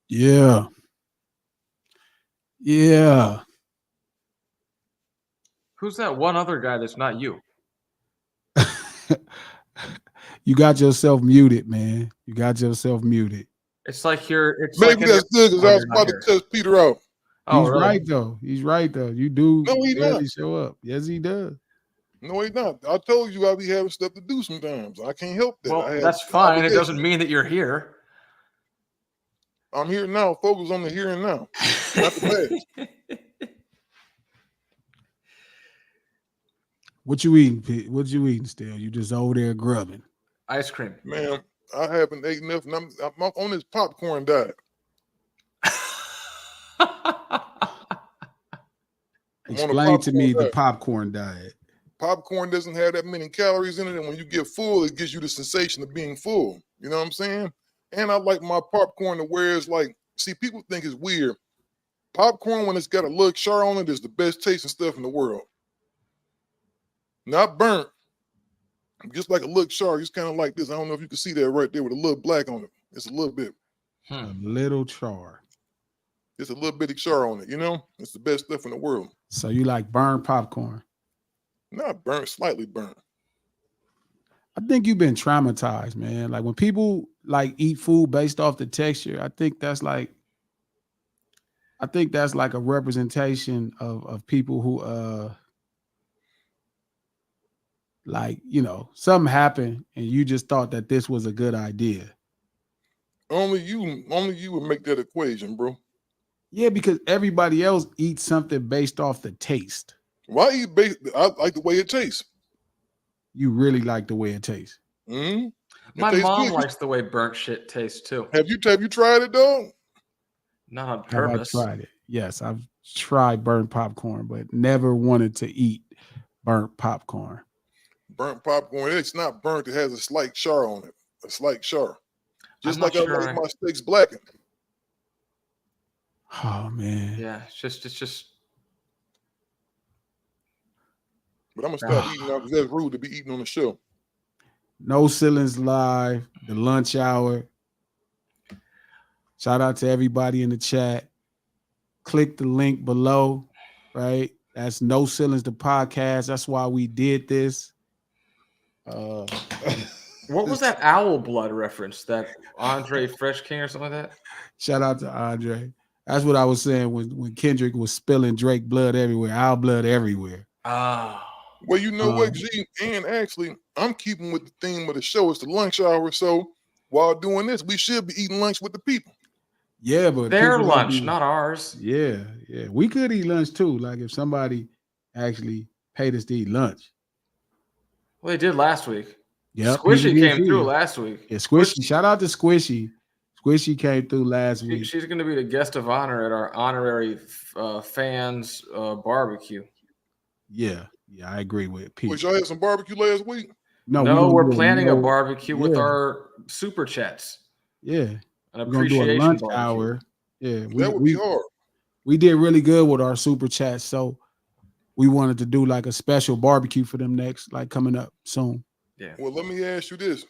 Yeah. Yeah. Who's that one other guy that's not you? You got yourself muted, man. You got yourself muted. It's like you're. It's like Maybe in your that's good because when I was you're not about to here. cuss Peter out. Oh, He's really? right though. He's right though. You do No, he's not. barely show up. Yes, he does. No, he's not. I told you I be having stuff to do sometimes. I can't help that. Well, I have that's fine. It doesn't obligations. mean that you're here. I'm here now. Focus on the here and now, not the past. What you eating, Pete? What you eating still? You just over there grubbing. Ice cream. Man, I haven't eaten enough, and I'm on this popcorn diet. I'm on a Explain to me popcorn the diet. popcorn diet. Popcorn doesn't have that many calories in it, and when you get full, it gives you the sensation of being full. You know what I'm saying? And I like my popcorn to where it's like, see, people think it's weird. Popcorn, when it's got a little char on it, is the best tasting stuff in the world. Not burnt, just like a little char, just kind of like this. I don't know if you can see that right there with a little black on it. It's a little bit. A little char. It's a little bitty char on it, you know? It's the best stuff in the world. So you like burnt popcorn? Not burnt, slightly burnt. I think you've been traumatized, man. Like when people like eat food based off the texture, I think that's like a representation of people who like, you know, something happened and you just thought that this was a good idea. Only you would make that equation, bro. Yeah, because everybody else eats something based off the taste. Why eat I like the way it tastes. You really like the way it tastes. Mm-hmm. My mom likes the way burnt shit tastes too. Have you tried it, though? Not on Have I purpose. tried it? Yes, I've tried burnt popcorn, but never wanted to eat burnt popcorn. Burnt popcorn, it's not burnt. It has a slight char on it. A slight char. Just like I like my steaks blackened. Oh man. Yeah, it's just. But I'm gonna stop eating now because that's rude to be eating on the show. No Ceilings Live, the lunch hour. Shout out to everybody in the chat. Click the link below, right? That's No Ceilings, the podcast. That's why we did this. What was that owl blood reference? That Andre Fresh King or something like that? Shout out to Andre. That's what I was saying when Kendrick was spilling Drake blood everywhere, owl blood everywhere. Well, you know what, G? And actually, I'm keeping with the theme of the show. It's the lunch hour. So while doing this, we should be eating lunch with the people. Yeah, but their lunch, not ours. Yeah. We could eat lunch too. Like if somebody actually paid us to eat lunch. Well, they did last week. Yeah, Squishy came through last week. Yeah, Squishy. Shout out to Squishy. Squishy came through last week. She's going to be the guest of honor at our honorary fans barbecue. Yeah, I agree with Pete. Wait, y'all had some barbecue last week? No, we're planning a barbecue with our super chats. Yeah, an appreciation lunch barbecue. hour. Yeah, that would be hard. We did really good with our super chats, so we wanted to do like a special barbecue for them next, like coming up soon. Yeah. Well, let me ask you this.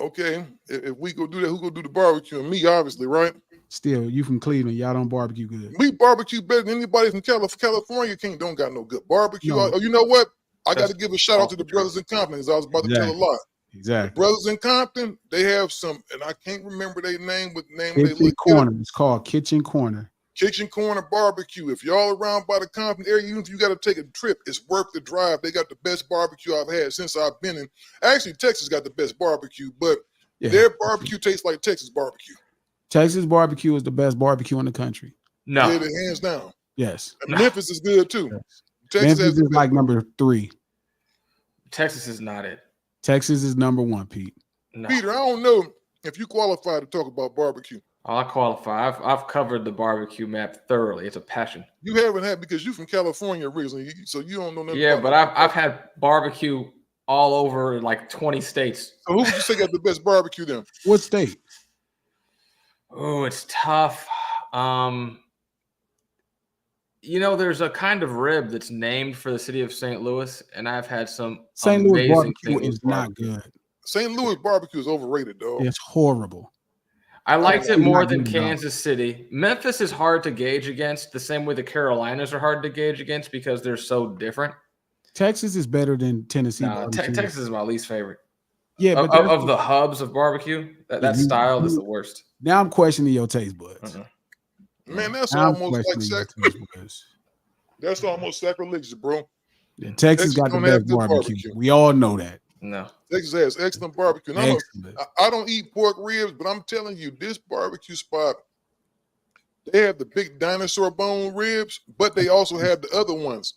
Okay, if we go do that, who go do the barbecue? And me, obviously, right? Still, you from Cleveland, y'all don't barbecue good. We barbecue better than anybody from California. Don't got no good barbecue. No. You know what? I got to give a shout out to the brothers in Compton, as I was about to tell a lot. Exactly. The brothers in Compton, they have some, and I can't remember their name, but name Kitchen Corner. It's called Kitchen Corner. Kitchen Corner Barbecue. If y'all around by the Compton area, even if you got to take a trip, it's worth the drive. They got the best barbecue I've had since I've been in. Actually, Texas got the best barbecue, but their barbecue tastes like Texas barbecue. Texas barbecue is the best barbecue in the country. No. Yeah, hands down. Yes. And Memphis is good too. Yes. Texas Memphis is like number 3. Texas is not it. Texas is number 1, Pete. No. Peter, I don't know if you qualify to talk about barbecue. I qualify. I've covered the barbecue map thoroughly. It's a passion. You haven't had because you're from California originally, so you don't know nothing. Yeah, but I've had barbecue all over like 20 states. So who would you say got the best barbecue then? What state? Oh, it's tough. There's a kind of rib that's named for the city of St. Louis, and I've had some St. Louis amazing barbecue things is not good. St. Louis barbecue is overrated, dog. It's horrible. I liked it You're more not than getting it all. Kansas City. Memphis is hard to gauge against, the same way the Carolinas are hard to gauge against because they're so different. Texas is better than Tennessee Nah, barbecue. Texas is my least favorite. Yeah, but Of the hubs of barbecue, that style is the worst. Now I'm questioning your taste buds. Man, that's Now I'm almost like questioning your taste buds. that's almost sacrilegious, bro. Yeah, Texas got the don't have best good barbecue. We all know that. No. Texas has excellent barbecue. And Excellent. I don't eat pork ribs, but I'm telling you, this barbecue spot, they have the big dinosaur bone ribs, but they also have the other ones.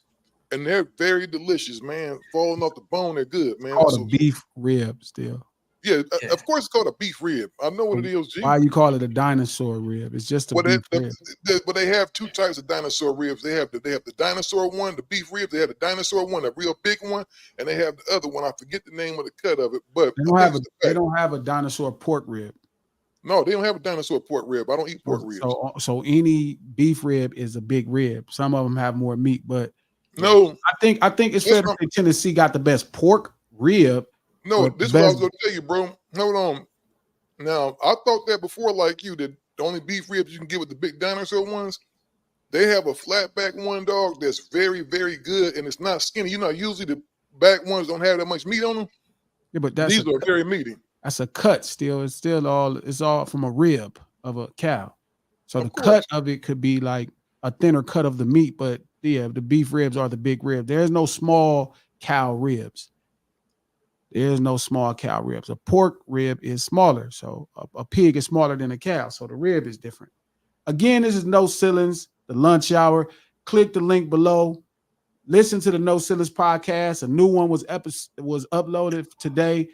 And they're very delicious, man. Falling off the bone, they're good, man. Called a beef rib still. Yeah, of course it's called a beef rib. I know what it is, G. Why you call it a dinosaur rib? It's just a beef rib. But they have two types of dinosaur ribs. They have the dinosaur one, the beef ribs. They have the dinosaur one, a real big one, and they have the other one. I forget the name of the cut of it, but they don't have a dinosaur pork rib. No, they don't have a dinosaur pork rib. I don't eat pork ribs. So any beef rib is a big rib. Some of them have more meat, but no, I think it's fair to say Tennessee got the best pork rib. No, this is what I was going to tell you, bro. Hold on. Now, I thought that before, like you, that the only beef ribs you can get with the big dinosaur ones, they have a flat back one, dog, that's very, very good, and it's not skinny. You know, usually the back ones don't have that much meat on them. Yeah, but these are very meaty. That's a cut still. It's all from a rib of a cow. So the cut of it could be like a thinner cut of the meat, but yeah, the beef ribs are the big rib. There's no small cow ribs. There's no small cow ribs. A pork rib is smaller. So a pig is smaller than a cow. So the rib is different. Again, this is No Ceilings, the lunch hour. Click the link below. Listen to the No Ceilings podcast. A new one was uploaded today.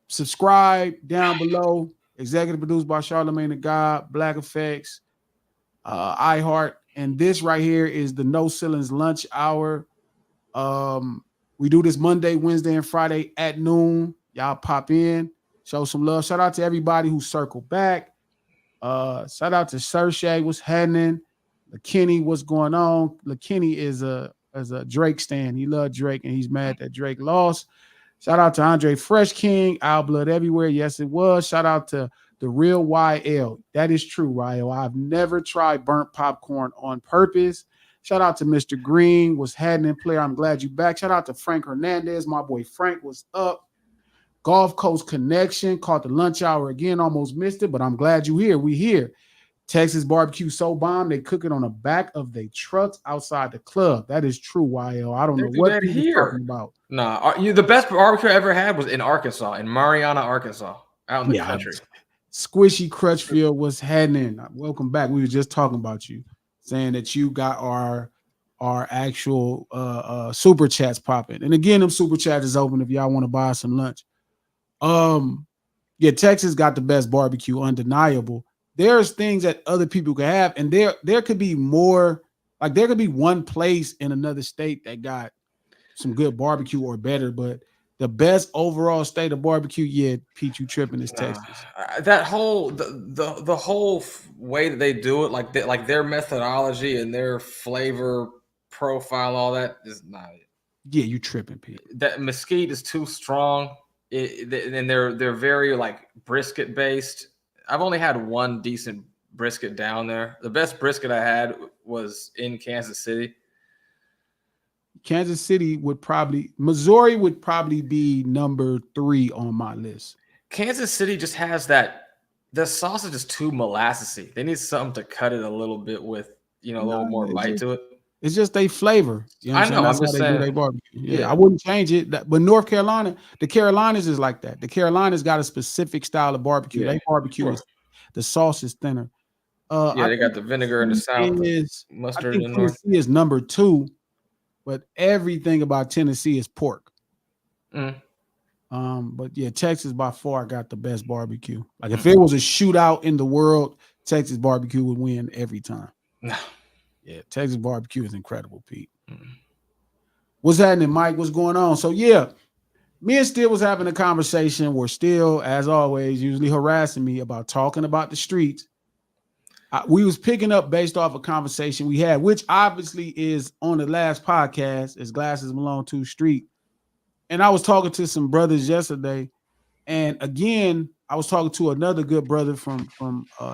Subscribe down below. Executive produced by Charlamagne the God, Black Effects, iHeart. And this right here is the No Ceilings lunch hour. We do this Monday, Wednesday, and Friday at noon. Y'all pop in, show some love. Shout out to everybody who circled back. Shout out to Sershay, what's happening? LaKenny, what's going on? LaKenny is a Drake stan. He loved Drake, and he's mad that Drake lost. Shout out to Andre Fresh King, Our Blood Everywhere. Yes, it was. Shout out to the real YL. That is true, Ryo. I've never tried burnt popcorn on purpose. Shout out to Mr. Green, what's happening, player. I'm glad you back. Shout out to Frank Hernandez. My boy Frank was up. Gulf Coast Connection, caught the lunch hour again, almost missed it, but I'm glad you here. We here. Texas barbecue so bomb, they cook it on the back of their trucks outside the club. That is true, YL. I don't know what you're talking about. Nah, the best barbecue I ever had was in Arkansas, in Mariana, Arkansas, out in the country. Squishy Crutchfield, what's happening? Welcome back. We were just talking about you, saying that you got our actual super chats popping. And again, them super chats is open if y'all want to buy some lunch. Yeah, Texas got the best barbecue, undeniable. There's things that other people could have, and there could be more. Like there could be one place in another state that got some good barbecue or better, but the best overall state of barbecue, yeah, Pete, you tripping, is Texas. That whole the whole way that they do it, like their methodology and their flavor profile, all that is not it. Yeah, you tripping, Pete. That mesquite is too strong, and they're very like brisket based. I've only had one decent brisket down there. The best brisket I had was in Kansas City. Missouri would probably be number 3 on my list. Kansas City just has that. The sausage is too molassesy. They need something to cut it a little bit with, a little more bite to it. It's just they flavor. You know what I'm saying? That's how they do their barbecue. Yeah, I wouldn't change it. But North Carolina, the Carolinas is like that. The Carolinas got a specific style of barbecue. They barbecue the sauce is thinner. They got the vinegar in the south, mustard in the north. Tennessee is number 2, but everything about Tennessee is pork. But yeah, Texas by far got the best barbecue. Like if it was a shootout in the world, Texas barbecue would win every time. Yeah, Texas barbecue is incredible, Pete. What's happening, Mike? What's going on? So yeah, me and Still was having a conversation where Still, as always, usually harassing me about talking about the streets. We was picking up based off a conversation we had, which obviously is on the last podcast, is Glasses Malone 2 Street. And I was talking to some brothers yesterday, And again, I was talking to another good brother from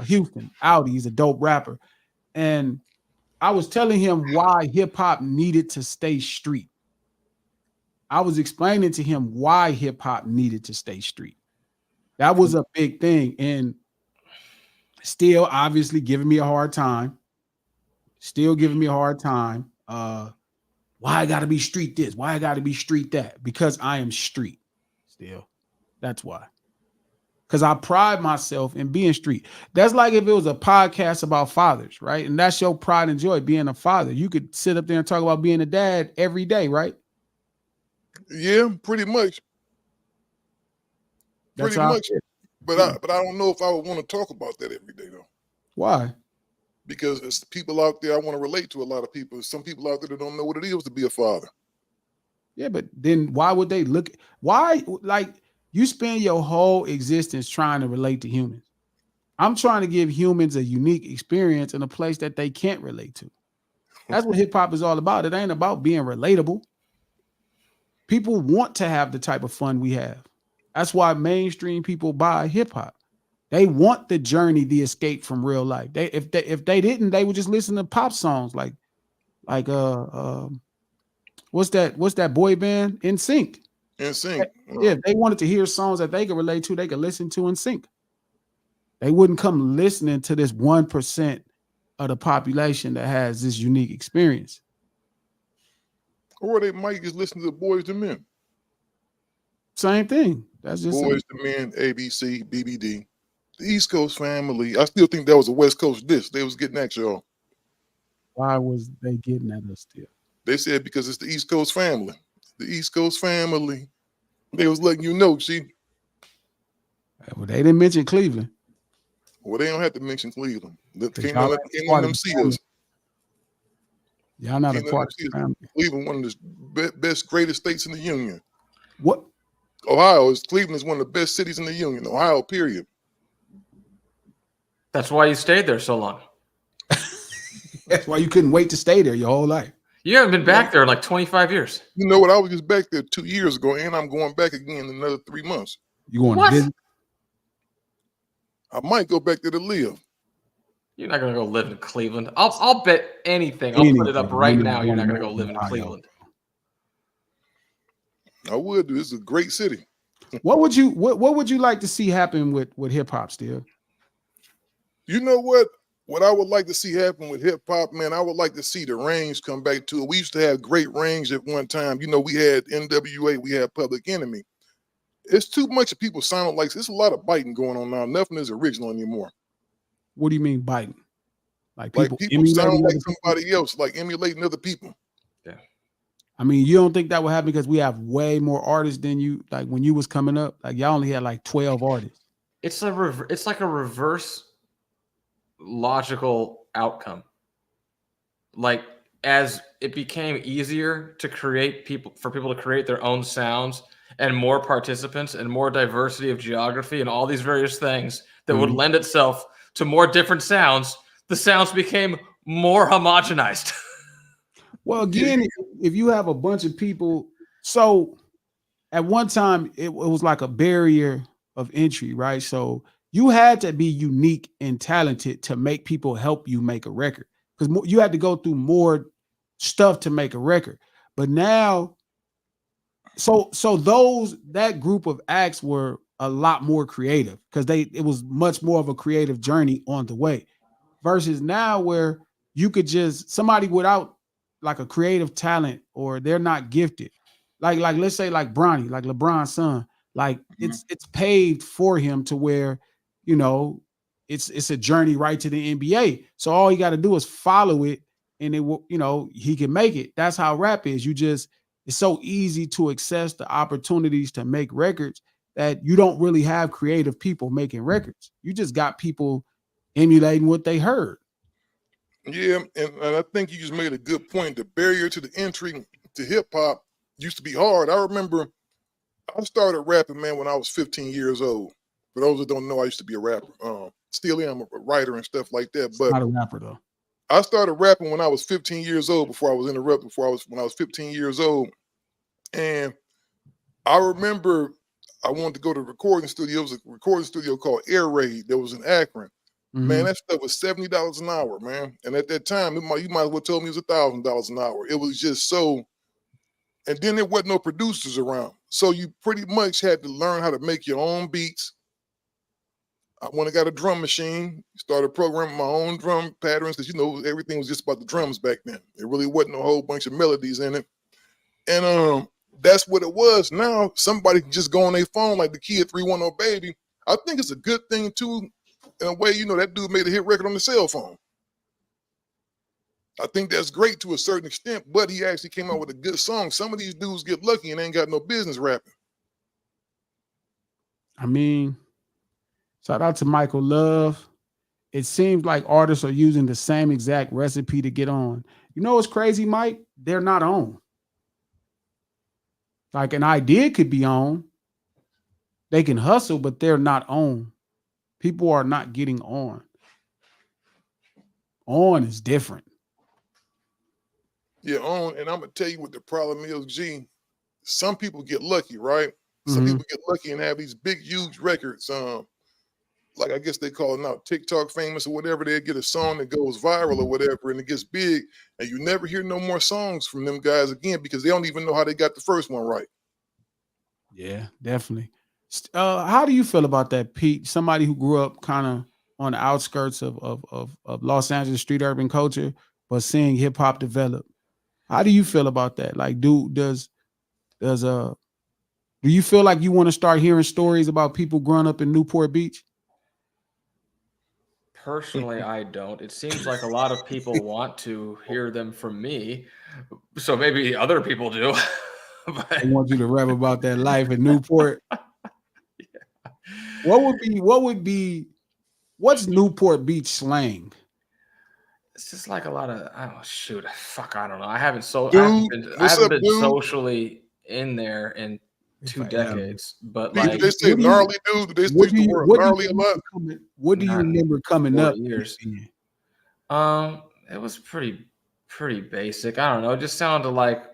Houston, Audi. He's a dope rapper, and I was telling him why hip hop needed to stay street. I was explaining to him why hip hop needed to stay street. That was a big thing, and still obviously giving me a hard time. Still giving me a hard time. Why I gotta be street this? Why I gotta be street that? Because I am street. Still, that's why. Because I pride myself in being street. That's like if it was a podcast about fathers, right? And that's your pride and joy, being a father. You could sit up there and talk about being a dad every day, right? Yeah, pretty much. That's Pretty how much. But I don't know if I would want to talk about that every day though. Why? Because it's people out there, I want to relate to a lot of people. Some people out there that don't know what it is to be a father. Yeah, but then why would they look? Why, like, you spend your whole existence trying to relate to humans. I'm trying to give humans a unique experience in a place that they can't relate to. That's what hip hop is all about. It ain't about being relatable. People want to have the type of fun we have. That's why mainstream people buy hip hop. They want the journey, the escape from real life. If they didn't, they would just listen to pop songs like what's that boy band? NSYNC. NSYNC. Yeah, if they wanted to hear songs that they could relate to, they could listen to NSYNC. They wouldn't come listening to this 1% of the population that has this unique experience. Or they might just listen to the Boys to Men. Same thing. That's just Boys to Men, ABC, BBD. The East Coast family. I still think that was a West Coast diss. They was getting at y'all. Why was they getting at us still? They said because it's the East Coast family. The East Coast family. They was letting you know, see. Well, they didn't mention Cleveland. Well, they don't have to mention Cleveland. Can't y'all let them see us. Y'all not a part of the family. Cleveland, one of the best, greatest states in the union. What? Ohio is Cleveland is one of the best cities in the union. Ohio, period. That's why you stayed there so long. That's why you couldn't wait to stay there your whole life. You haven't been back there in like 25 years. You know what? I was just back there 2 years ago, and I'm going back again in another 3 months. You going to visit? I might go back there to live. You're not going to go live in Cleveland. I'll bet anything. I'll put it up right now. You're not going to go live in Cleveland. I would. This is a great city. What would you like to see happen with hip hop still? You know what? What I would like to see happen with hip hop, man, I would like to see the range come back to it. We used to have great range at one time. You know, we had NWA, we had Public Enemy. It's too much of people sound like there's a lot of biting going on now. Nothing is original anymore. What do you mean biting? Like people sound like somebody else, like emulating other people. Yeah. I mean, you don't think that would happen because we have way more artists than you? Like when you was coming up, like y'all only had like 12 artists. It's like a reverse logical outcome. Like as it became easier to create for people to create their own sounds and more participants and more diversity of geography and all these various things that would lend itself to more different sounds, the sounds became more homogenized. Well, again, if you have a bunch of people, so at one time it was like a barrier of entry, right? So you had to be unique and talented to make people help you make a record because you had to go through more stuff to make a record. But now, so that group of acts were a lot more creative because it was much more of a creative journey on the way versus now where you could just somebody without like a creative talent or they're not gifted. Like let's say like Bronny, like LeBron's son, like it's paved for him to where, you know, it's a journey right to the NBA. So all you got to do is follow it and it will, you know, he can make it. That's how rap is. It's so easy to access the opportunities to make records that you don't really have creative people making records. You just got people emulating what they heard. Yeah, and I think you just made a good point. The barrier to the entry to hip hop used to be hard. I remember I started rapping, man, when I was 15 years old. For those that don't know, I used to be a rapper. Still am a writer and stuff like that. But not a rapper though. I started rapping when I was 15 years old. When I was 15 years old, and I remember I wanted to go to the recording studio. It was a recording studio called Air Raid. There was in Akron. Man, that stuff was $70 an hour, man. And at that time, you might as well tell me it was $1,000 an hour. It was just so. And then there wasn't no producers around, so you pretty much had to learn how to make your own beats. I went and got a drum machine, started programming my own drum patterns because everything was just about the drums back then. There really wasn't a whole bunch of melodies in it, and that's what it was. Now somebody can just go on their phone like the Kid 310 Baby. I think it's a good thing too, in a way. That dude made a hit record on the cell phone. I think that's great to a certain extent, but he actually came out with a good song. Some of these dudes get lucky and ain't got no business rapping. I mean, shout out to Michael Love. It seems like artists are using the same exact recipe to get on. You know what's crazy, Mike? They're not on. Like an idea could be on. They can hustle, but they're not on. People are not getting on. On is different. Yeah, on, and I'm gonna tell you what the problem is, G. Some people get lucky, right? Some people get lucky and have these big, huge records. Like I guess they call it now TikTok famous or whatever. They get a song that goes viral or whatever, and it gets big, and you never hear no more songs from them guys again because they don't even know how they got the first one right. Yeah, definitely. How do you feel about that, Pete? Somebody who grew up kind of on the outskirts of Los Angeles street urban culture, but seeing hip hop develop. How do you feel about that? Like, do you feel like you want to start hearing stories about people growing up in Newport Beach? Personally, I don't. It seems like a lot of people want to hear them from me, so maybe other people do. But I want you to rap about that life in Newport. Yeah. What's Newport Beach slang? It's just like a lot of, I don't know. I haven't been socially in there in 2 decades. But Pete, like, do they say gnarly, dude? Do they speak the word gnarly a lot? What do you remember coming up? Years. It was pretty basic. I don't know. It just sounded like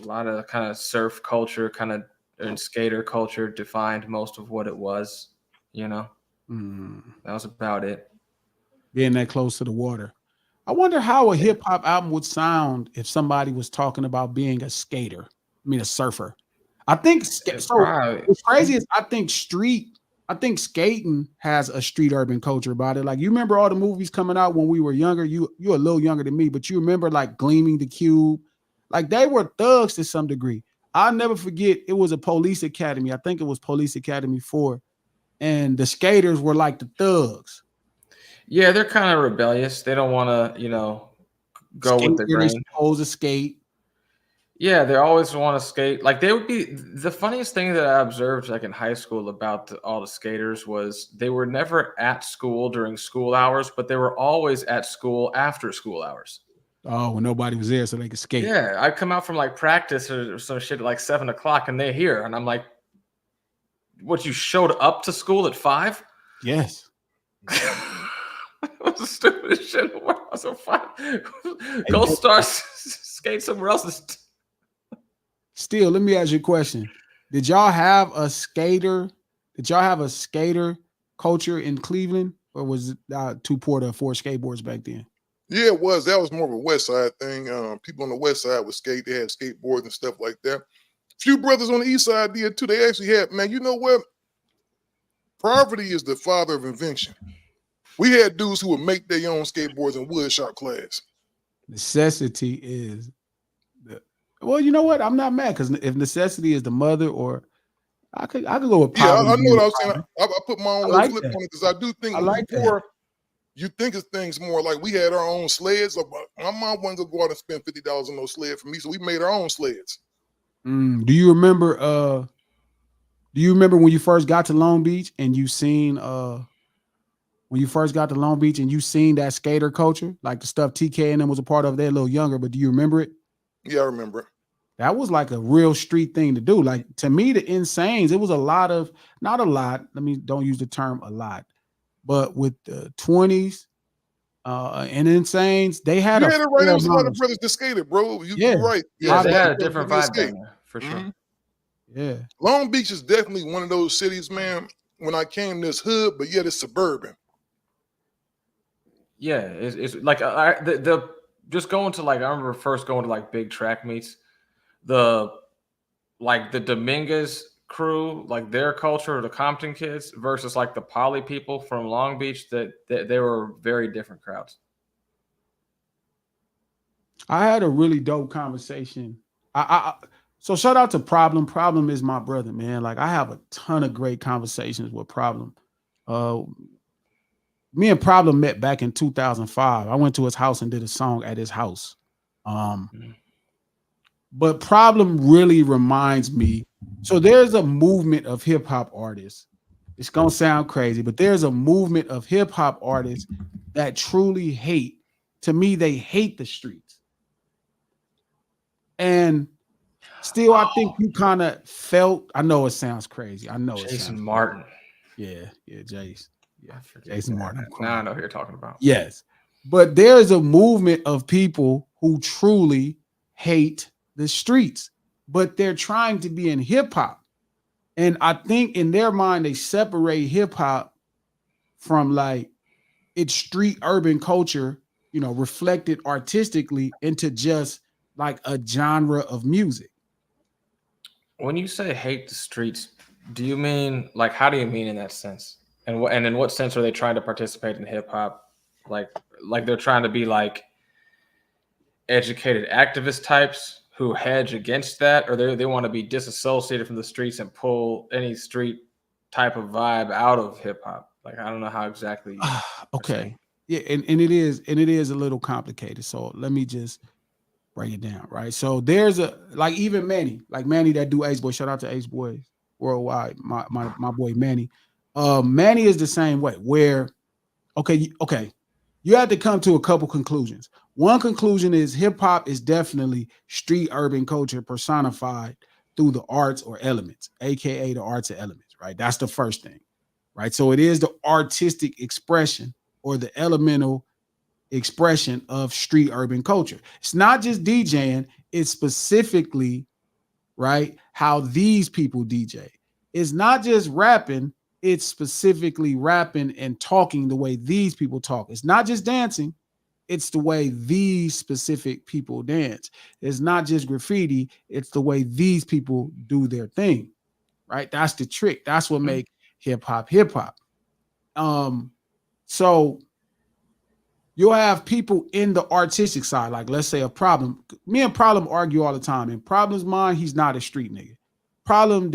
a lot of kind of surf culture, kind of, and skater culture defined most of what it was. That was about it. Being that close to the water. I wonder how a hip hop album would sound if somebody was talking about being a skater. I mean, a surfer. I think what's crazy is I think skating has a street urban culture about it. Like, you remember all the movies coming out when we were younger. You're a little younger than me, but you remember like Gleaming the Cube. Like, they were thugs to some degree. I'll never forget. It was a police academy. I think it was Police Academy 4, and the skaters were like the thugs. Yeah, they're kind of rebellious. They don't want to, go with the grain. They're supposed to skate. Yeah, they always want to skate. Like, they would be the funniest thing that I observed, like in high school, about all the skaters was they were never at school during school hours, but they were always at school after school hours. Oh, when nobody was there, so they could skate. Yeah, I'd come out from like practice or some shit at like 7 o'clock, and they're here, and I'm like, "What? You showed up to school at 5?" Yes. It was the stupidest shit in the world. I was so fine. Go start skate somewhere else. Still, let me ask you a question. Did y'all have a skater culture in Cleveland, or was it too poor to afford skateboards back then? Yeah, it was. That was more of a West Side thing. People on the West Side would skate. They had skateboards and stuff like that. A few brothers on the East Side did too. They actually had, man, you know what? Poverty is the father of invention. We had dudes who would make their own skateboards in wood shop class. Necessity is well, you know what? I'm not mad, because if necessity is the mother, or I could go with poverty. Yeah, I know what I was saying. I put my own little flip on it, because I do think when you're poor, you think of things more like we had our own sleds. My mom wasn't gonna go out and spend $50 on those sleds for me, so we made our own sleds. Do you remember when you first got to Long Beach and you seen that skater culture, like the stuff TK and them was a part of? They're a little younger, but do you remember it? Yeah, I remember it. That was like a real street thing to do. Like, to me, the Insanes, it was not a lot. Don't use the term a lot, but with the 20s and Insanes, they had it right. There was a lot of brothers that skated, bro. You're right. Yeah, they had a different vibe down there, for sure. Yeah. Long Beach is definitely one of those cities, man. When I came, this hood, but yet it's suburban. Yeah, it's like the just going to like I remember first going to like big track meets, the like the Dominguez crew, like their culture, the Compton kids versus like the Poly people from Long Beach, that they were very different crowds. I had a really dope conversation. So shout out to Problem. Problem is my brother, man. Like I have a ton of great conversations with Problem. Uh, Me and Problem met back in 2005. I went to his house and did a song at his house. Mhm. But Problem really reminds me. So there's a movement of hip hop artists. It's gonna sound crazy, but there's a movement of hip hop artists that truly hate. To me, they hate the streets. And still, I think you kind of felt. I know it sounds crazy. I know it Jason sounds Martin. crazy. Yeah, Jace. Yeah, I forget Jason that. Martin. I'm Now I crying. know who you're talking about. Yes. But there's a movement of people who truly hate the streets, but they're trying to be in hip hop. And I think in their mind, they separate hip hop from like its street urban culture, reflected artistically into just like a genre of music. When you say hate the streets, do you mean like how do you mean in that sense? And in what sense are they trying to participate in hip hop? Like they're trying to be like educated activist types who hedge against that, or they want to be disassociated from the streets and pull any street type of vibe out of hip hop. Like I don't know how exactly you're saying. Okay. Yeah, and it is a little complicated. So let me just break it down, right? So there's a like even Manny, like Manny that do Ace Boy. Shout out to Ace Boys worldwide. My boy Manny. Manny is the same way. Where okay, you have to come to a couple conclusions. One conclusion is hip hop is definitely street urban culture personified through the arts or elements, aka the arts or elements, right? That's the first thing, right? So it is the artistic expression or the elemental expression of street urban culture. It's not just DJing, it's specifically, right, how these people DJ. It's not just rapping, it's specifically rapping and talking the way these people talk. It's not just dancing, it's the way these specific people dance. It's not just graffiti, it's the way these people do their thing, right? That's the trick. That's what make hip hop hip hop. So you'll have people in the artistic side, like let's say a Problem. Me and Problem argue all the time. In Problem's mind, he's not a street nigga. Problem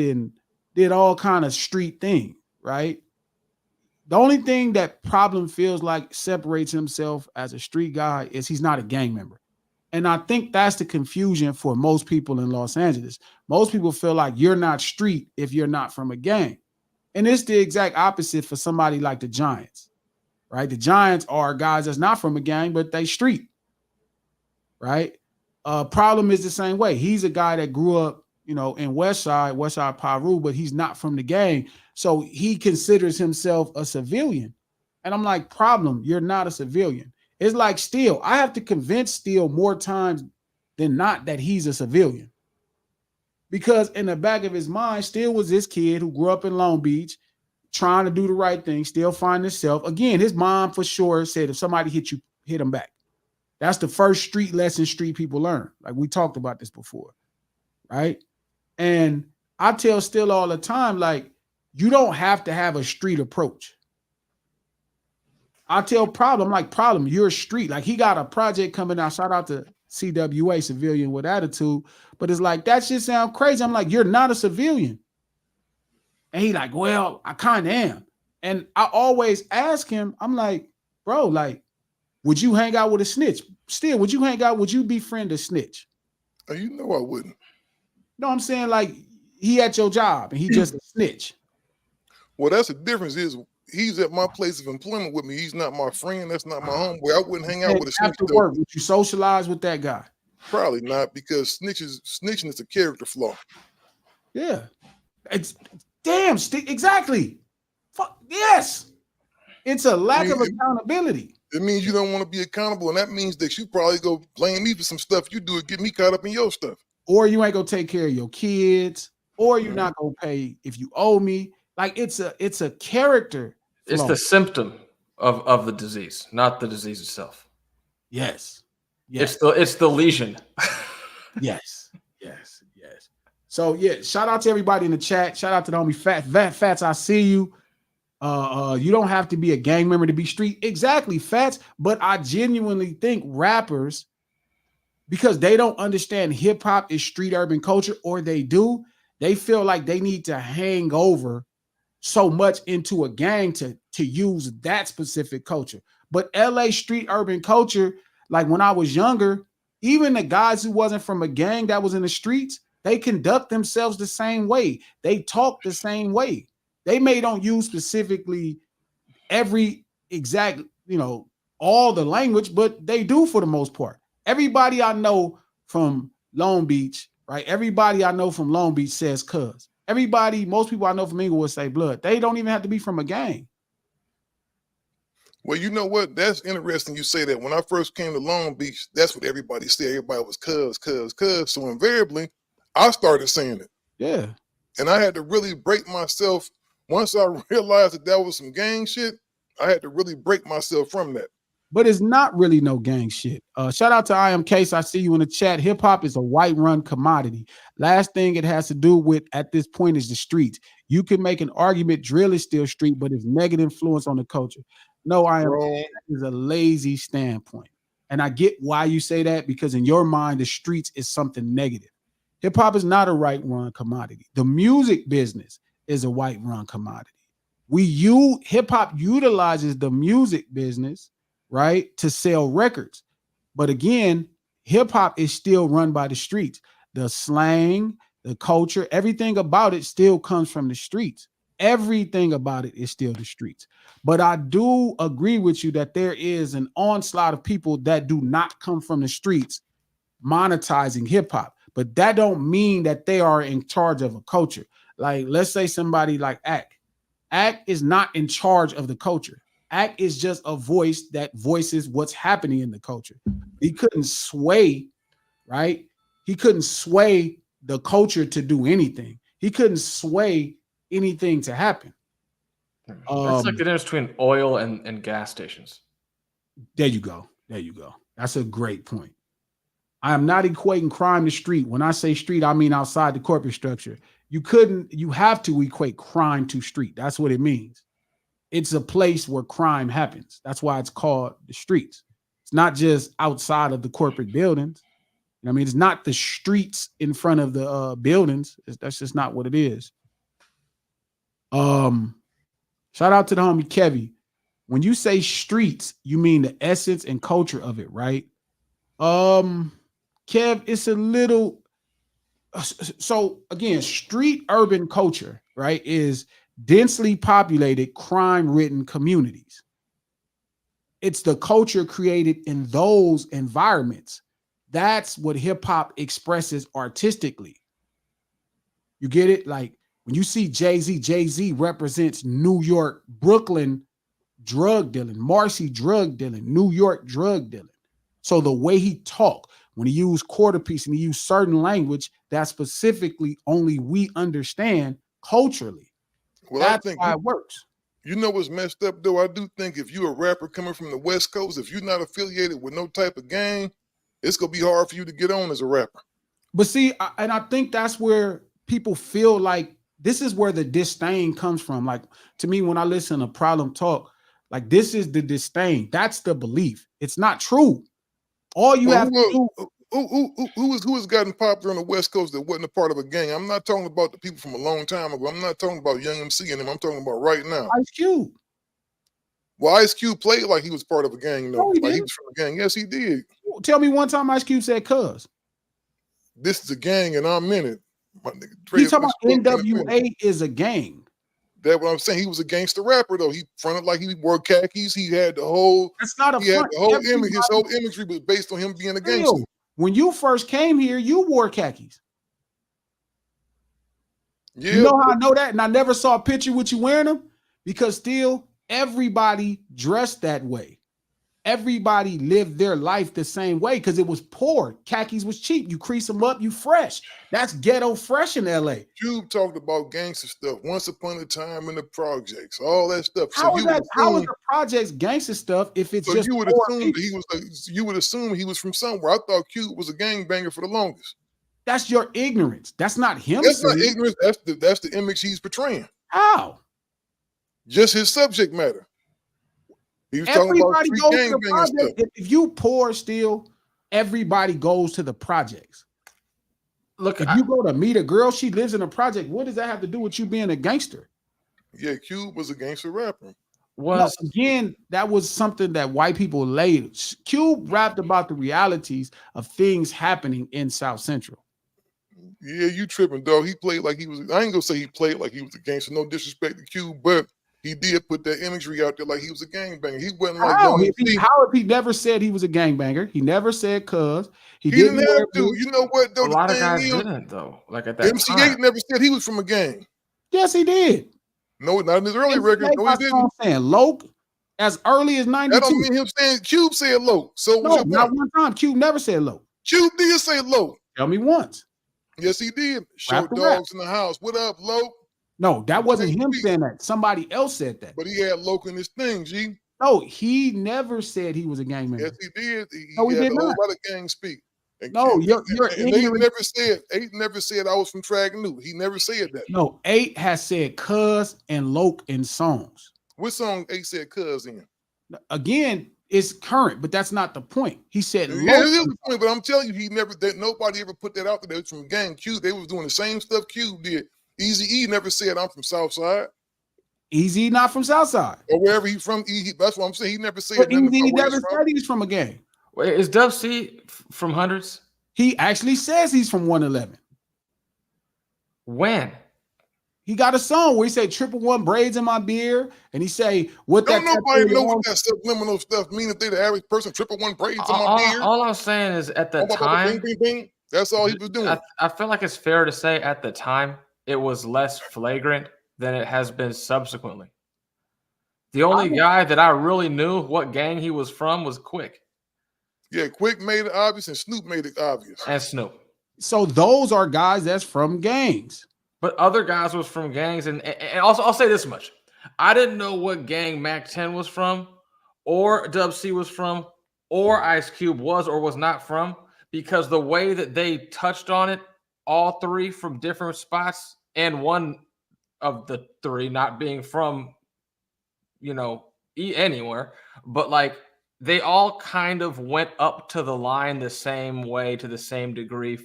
did all kind of street thing, right? The only thing that Problem feels like separates himself as a street guy is he's not a gang member. And I think that's the confusion for most people in Los Angeles. Most people feel like you're not street if you're not from a gang. And it's the exact opposite for somebody like the Giants, right? The Giants are guys that's not from a gang, but they street, right? Problem is the same way. He's a guy that grew up, in West Side Paru, but he's not from the gang. So he considers himself a civilian. And I'm like, Problem, you're not a civilian. It's like Steele. I have to convince Steele more times than not that he's a civilian. Because in the back of his mind, Steele was this kid who grew up in Long Beach, trying to do the right thing, still find himself. Again, his mom for sure said, if somebody hit you, hit him back. That's the first street lesson street people learn. Like we talked about this before, right? And I tell Still all the time, like, you don't have to have a street approach. I tell Problem, like, Problem, you're a street. Like, he got a project coming out. Shout out to CWA, Civilian with Attitude. But it's like, that shit sound crazy. I'm like, you're not a civilian. And he like, well, I kind of am. And I always ask him, I'm like, bro, like, would you hang out with a snitch? Still, would you befriend a snitch? Oh, you know I wouldn't. No, I'm saying like he at your job and he just a snitch. Well, that's the difference is he's at my place of employment with me. He's not my friend. That's not my homeboy. I wouldn't hang out with a snitch. After work, would you socialize with that guy? Probably not, because snitching is a character flaw. Yeah. It's damn, exactly. Yes. It's a lack of accountability. It means you don't want to be accountable, and that means that you probably go blame me for some stuff you do and get me caught up in your stuff. Or you ain't gonna take care of your kids. or you're not gonna pay if you owe me. Like it's a character It's flaw. the symptom of the disease, not the disease itself. Yes. Yes. It's the lesion. Yes. Yes. Yes. So yeah, shout out to everybody in the chat. Shout out to the homie Fats. I see you. You don't have to be a gang member to be street. Exactly, Fats. But I genuinely think rappers, because they don't understand hip hop is street urban culture, or they do, they feel like they need to hang over so much into a gang to use that specific culture. But LA street urban culture, like when I was younger, even the guys who wasn't from a gang that was in the streets, they conduct themselves the same way. They talk the same way. They may don't use specifically every exact, all the language, but they do for the most part. Everybody I know from Long Beach, right? Everybody I know from Long Beach says cuz. Most people I know from Inglewood say blood. They don't even have to be from a gang. Well, you know what? That's interesting you say that. When I first came to Long Beach, that's what everybody said. Everybody was cuz, cuz, cuz. So invariably, I started saying it. Yeah. And I had to really break myself. Once I realized that was some gang shit, I had to really break myself from that. But it's not really no gang shit. Shout out to I Am Case. I see you in the chat. Hip hop is a white run commodity. Last thing it has to do with at this point is the streets. You can make an argument drill is still street, but it's negative influence on the culture. No, I am. That is a lazy standpoint. And I get why you say that, because in your mind, the streets is something negative. Hip hop is not a right run commodity. The music business is a white run commodity. Hip hop utilizes the music business, right, to sell records. But again, hip hop is still run by the streets. The slang, the culture, everything about it still comes from the streets. Everything about it is still the streets. But I do agree with you that there is an onslaught of people that do not come from the streets monetizing hip hop. But that don't mean that they are in charge of a culture. Like, let's say somebody like Ack. Ack is not in charge of the culture. Act is just a voice that voices what's happening in the culture. He couldn't sway, right? He couldn't sway the culture to do anything. He couldn't sway anything to happen. That's like the difference between oil and gas stations. There you go. There you go. That's a great point. I am not equating crime to street. When I say street, I mean outside the corporate structure. You have to equate crime to street. That's what it means. It's a place where crime happens. That's why it's called the streets. It's not just outside of the corporate buildings. I mean, it's not the streets in front of the buildings. That's just not what it is. Shout out to the homie Kevy. When you say streets, you mean the essence and culture of it, right? Kev, it's a little. So again, street urban culture, right, is densely populated, crime-ridden communities. It's the culture created in those environments. That's what hip-hop expresses artistically. You get it? Like when you see Jay-Z represents New York, Brooklyn drug dealing, Marcy drug dealing, New York drug dealing. So the way he talked, when he used quarter piece and he used certain language that specifically only we understand culturally. Well, that's I think why it works. You know what's messed up, though? I do think if you're a rapper coming from the West Coast, if you're not affiliated with no type of gang, it's going to be hard for you to get on as a rapper. But see, and I think that's where people feel like this is where the disdain comes from. Like, to me, when I listen to Problem Talk, like, this is the disdain. That's the belief. It's not true. All you have to do. Who has gotten popular on the West Coast that wasn't a part of a gang? I'm not talking about the people from a long time ago. I'm not talking about Young MC and them. I'm talking about right now. Ice Cube. Well, Ice Cube played like he was part of a gang, though. No, he like didn't. he was from a gang. Yes, he did. Tell me one time Ice Cube said cuz. This is a gang and I'm in it. He's talking about NWA is a gang. That's what I'm saying. He was a gangster rapper, though. He fronted like he wore khakis. He had the whole. That's not a he front. Had the whole image. His whole imagery was based on him being a gangster. When you first came here, you wore khakis. Yeah. You know how I know that? And I never saw a picture with you wearing them? Because still, everybody dressed that way. everybody lived their life the same way because it was poor. Khakis was cheap. You crease them up, you fresh. That's ghetto fresh in LA. Cube talked about gangster stuff. Once upon a time in the projects, all that stuff. How So is you would that? How is assume, the projects gangster stuff if it's so just you would poor assume people? that you would assume he was from somewhere. I thought Cube was a gangbanger for the longest. That's your ignorance. That's not him That's not saying. ignorance. That's the image he's portraying. How? Just his subject matter. He was talking about Everybody street goes to the gangbanging stuff. project. If you poor still, everybody goes to the projects. Look, If you go to meet a girl, she lives in a project. What does that have to do with you being a gangster? Yeah, Cube was a gangster rapper. No, again, that was something that white people laid. Cube rapped about the realities of things happening in South Central. Yeah, you tripping, dog. He played like he was. I ain't gonna say he played like he was a gangster. No disrespect to Cube, but he did put that imagery out there like he was a gangbanger. He wasn't like How if he never said he was a gangbanger? He never said cuz. He didn't didn't have to. You know what, though? a lot the of thing guys is, didn't though. Like at that MC8 time. never said he was from a gang. Yes, he did. No, not in his early records. No, he didn't. Saying Loke as early as 92. That don't mean him saying Cube said low. So no, not one time. Cube never said low. Cube did say low. Tell me once. Yes, he did. Show dogs in the house. What up, low? No, that wasn't him saying that. Somebody else said that. But he had Loke in his thing, G. No, he never said he was a gangman. Yes, he did. He did had a whole not. lot of gang speak. And no, Cube, you're and Eight never said I was from Trag New. He never said that. No, 8 has said cuz and Loke in songs. What song 8 said cuz in? Again, it's current, but that's not the point. He said Yeah, Loke. it is the point, but I'm telling you, nobody ever put that out there. They was from gang Cube. They was doing the same stuff Cube did. Eazy-E never said I'm from Southside. Eazy not from Southside. Or wherever he's from. That's what I'm saying. He never said But nothing Eazy about where never he's from. said he's from a gang. Wait, is Dub C from Hundreds? He actually says he's from 111. When? He got a song where he say 111 braids in my beard, and he say what Don't that nobody know what that subliminal stuff mean if they the average person. 111 braids in my beard. All I'm saying is at the time, bing, bing, bing. That's all he was doing. I feel like it's fair to say at the time it was less flagrant than it has been subsequently. The only guy that I really knew what gang he was from was Quick. Yeah, Quick made it obvious and Snoop made it obvious. And Snoop. So those are guys that's from gangs. But other guys was from gangs. And also, I'll say this much. I didn't know what gang Mac 10 was from, or Dub C was from, or Ice Cube was or was not from, because the way that they touched on it, all three from different spots, and one of the three not being from, anywhere, but like they all kind of went up to the line the same way to the same degree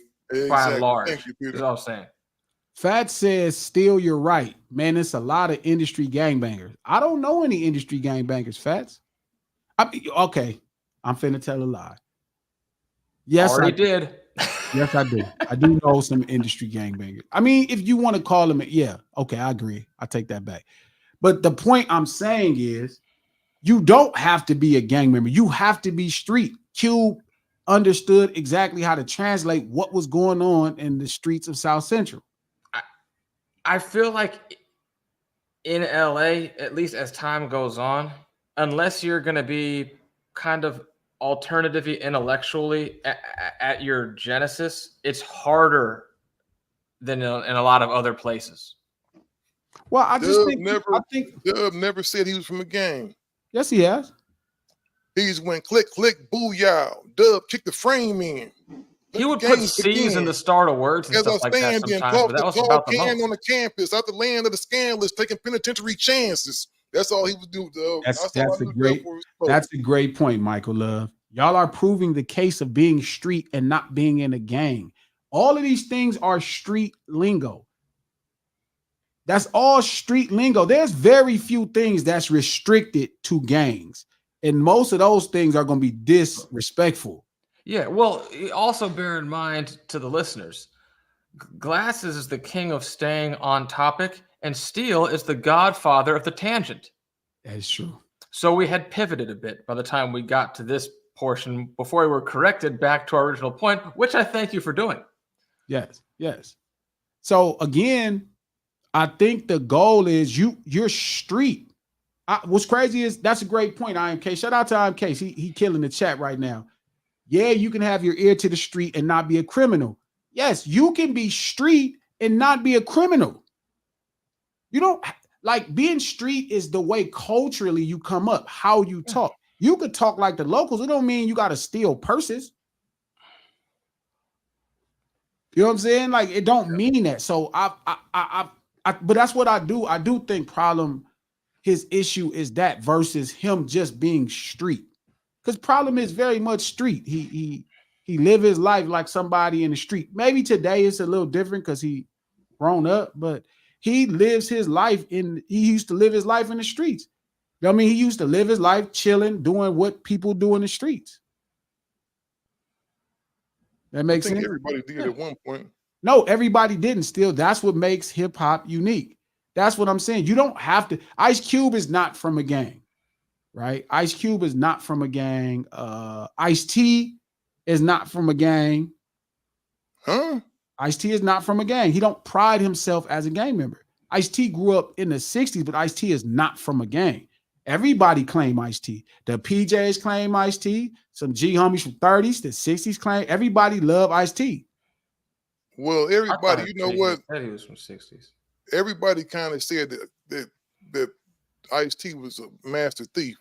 by and large. Thank you, Peter. That's what I'm saying. Fat says, still you're right. Man, it's a lot of industry gangbangers. I don't know any industry gangbangers, Fats. Okay, I'm finna tell a lie. Yes, I did. Yes, I do. I do know some industry gangbangers. I mean, if you want to call them, yeah, okay, I agree. I take that back. But the point I'm saying is, you don't have to be a gang member. You have to be street. Cube understood exactly how to translate what was going on in the streets of South Central. I feel like in LA, at least as time goes on, unless you're going to be kind of alternatively intellectually at your genesis, it's harder than in a lot of other places. Well, I think Dub never said he was from a gang. Yes, he has. He just went click, click, booyah. Dub kick the frame in. He would put C's in the start of words and stuff like that sometimes, but that was about the most. On the campus, out the land of the scandalous, taking penitentiary chances. That's all he would do, though. That's a great point, Michael Love. Y'all are proving the case of being street and not being in a gang. All of these things are street lingo. That's all street lingo. There's very few things that's restricted to gangs. And most of those things are going to be disrespectful. Yeah, well, also bear in mind to the listeners, Glasses is the king of staying on topic, and Steele is the godfather of the tangent. That's true. So we had pivoted a bit by the time we got to this portion before we were corrected back to our original point, which I thank you for doing. Yes, yes. So again, I think the goal is you're street. What's crazy is that's a great point, IMK. Shout out to IMK. He killing the chat right now. Yeah, you can have your ear to the street and not be a criminal. Yes, you can be street and not be a criminal. You don't like being street is the way culturally you come up, how you talk. You could talk like the locals. It don't mean you got to steal purses. You know what I'm saying? Like it don't mean that. So but that's what I do. I do think problem. His issue is that versus him just being street. Because problem is very much street. He live his life like somebody in the street. Maybe today it's a little different because he grown up, but he lives his life he used to live his life in the streets. You know what I mean? He used to live his life chilling, doing what people do in the streets. That makes sense. Everybody did at one point. No, everybody didn't still. That's what makes hip hop unique. That's what I'm saying. You don't have to. Ice Cube is not from a gang, right? Ice Cube is not from a gang. Ice-T is not from a gang. Huh? Ice-T is not from a gang. He don't pride himself as a gang member. Ice-T grew up in the 60s, but Ice-T is not from a gang. Everybody claim Ice-T. The PJs claim Ice-T. Some G homies from 30s, the 60s claim. Everybody love Ice-T. Well, everybody, you know what? He was from 60s. Everybody kind of said that Ice-T was a master thief.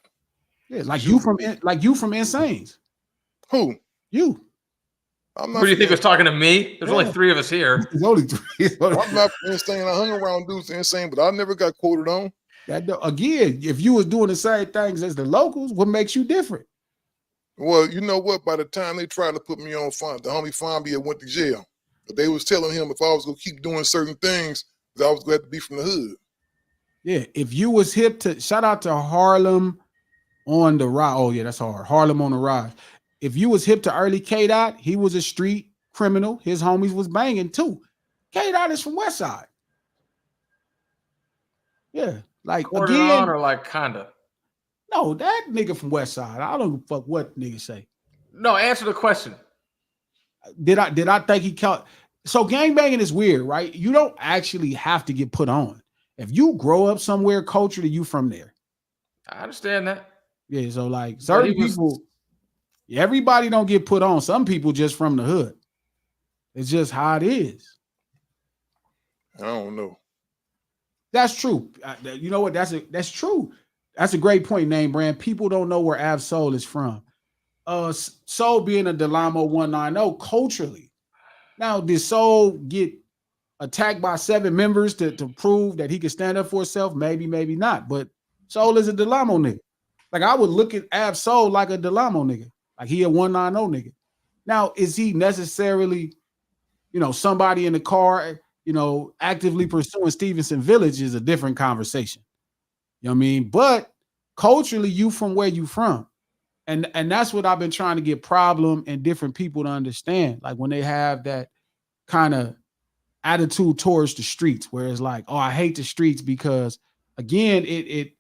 Yeah, like you from Insanes. Who? You. I'm not. Who do you think was talking to me? There's only 3 of us here. There's only 3. I'm not insane. I hung around dudes insane, but I never got quoted on. Again, if you was doing the same things as the locals, what makes you different? Well, you know what? By the time they tried to put me on the homie Fonby went to jail. But they was telling him if I was gonna keep doing certain things, that I was glad to be from the hood. Yeah, if you was hip to shout out to Harlem on the Rise. Oh yeah, that's hard. Harlem on the Rise. If you was hip to early K-Dot, he was a street criminal. His homies was banging too. K-Dot is from West Side. Yeah, like Quarter again, on or like kinda. No, that nigga from West Side. I don't give a fuck what nigga say. No, answer the question. Did I think he caught? So gangbanging is weird, right? You don't actually have to get put on. If you grow up somewhere culturally, you from there. I understand that. Yeah, so like certain people, everybody don't get put on. Some people just from the hood. It's just how it is. I don't know. That's true. You know what? That's true. That's a great point, Name Brand. People don't know where Av Soul is from. Soul being a Delamo 190 culturally. Now, did Soul get attacked by 7 members to prove that he could stand up for himself? Maybe, maybe not. But Soul is a Delamo nigga. Like I would look at Av Soul like a Delamo nigga. Like he a 190 nigga. Now, is he necessarily, somebody in the car, actively pursuing Stevenson Village is a different conversation. You know what I mean? But culturally, you from where you from. And that's what I've been trying to get Problem and different people to understand. Like when they have that kind of attitude towards the streets, where it's like, oh, I hate the streets because, again, it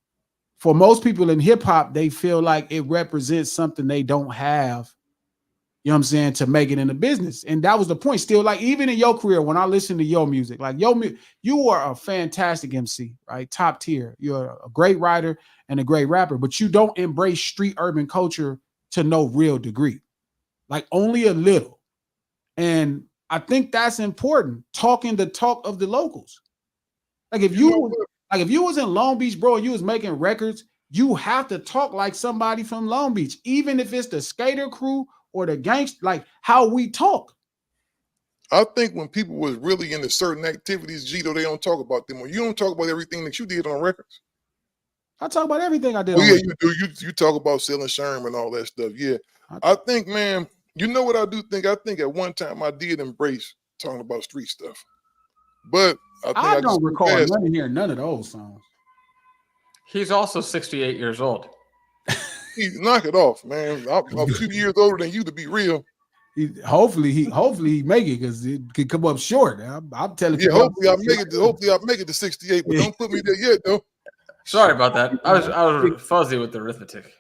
for most people in hip hop, they feel like it represents something they don't have, you know what I'm saying, to make it in the business. And that was the point. Still, like even in your career, when I listen to your music, like you are a fantastic MC, right? Top tier. You're a great writer and a great rapper, but you don't embrace street urban culture to no real degree, like only a little. And I think that's important. Talking the talk of the locals. Like if you was in Long Beach, bro, and you was making records, you have to talk like somebody from Long Beach, even if it's the skater crew or the gangster, like how we talk. I think when people was really into certain activities, Gito, they don't talk about them. When you don't talk about everything that you did on records. I talk about everything I did. Well, yeah, you do. You talk about selling Sherm and all that stuff. Yeah. I think, man, you know what I do think? I think at one time I did embrace talking about street stuff. But I don't recall hearing none of those songs. He's also 68 years old. Knock it off, man. I'm a few years older than you, to be real. Hopefully he make it because it could come up short. I'm telling you. Yeah, hopefully I make it to 68, but don't put me there yet, though. Sorry about that. I was fuzzy with the arithmetic.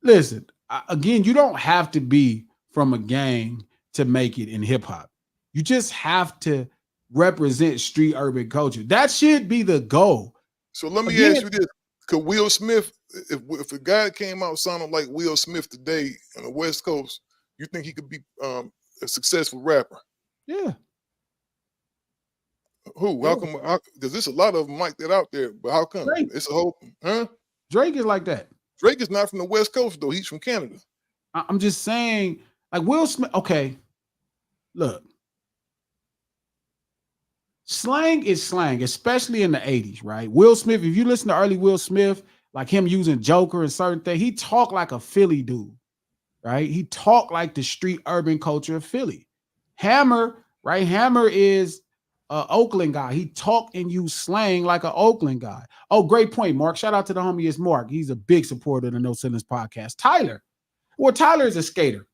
Listen, again, you don't have to be from a gang to make it in hip hop. You just have to represent street urban culture. That should be the goal. So let me Again, ask you this: could Will Smith, if a guy came out sounding like Will Smith today on the West Coast, you think he could be a successful rapper? yeah. Who? How come? Because there's a lot of them like that out there, but how come? Drake. It's a whole, huh? Drake is like that. Drake is not from the West Coast though; he's from Canada. I'm just saying, like Will Smith. Okay, look, slang is slang, especially in the 80s, right? Will Smith, if you listen to early Will Smith, like him using Joker and certain things, he talked like a Philly dude, right? He talked like the street urban culture of Philly. Hammer, right? Hammer is an Oakland guy. He talked and used slang like an Oakland guy. Oh, great point, Mark. Shout out to the homie, it's Mark. He's a big supporter of the No Ceilings podcast. Tyler. Well, Tyler is a skater.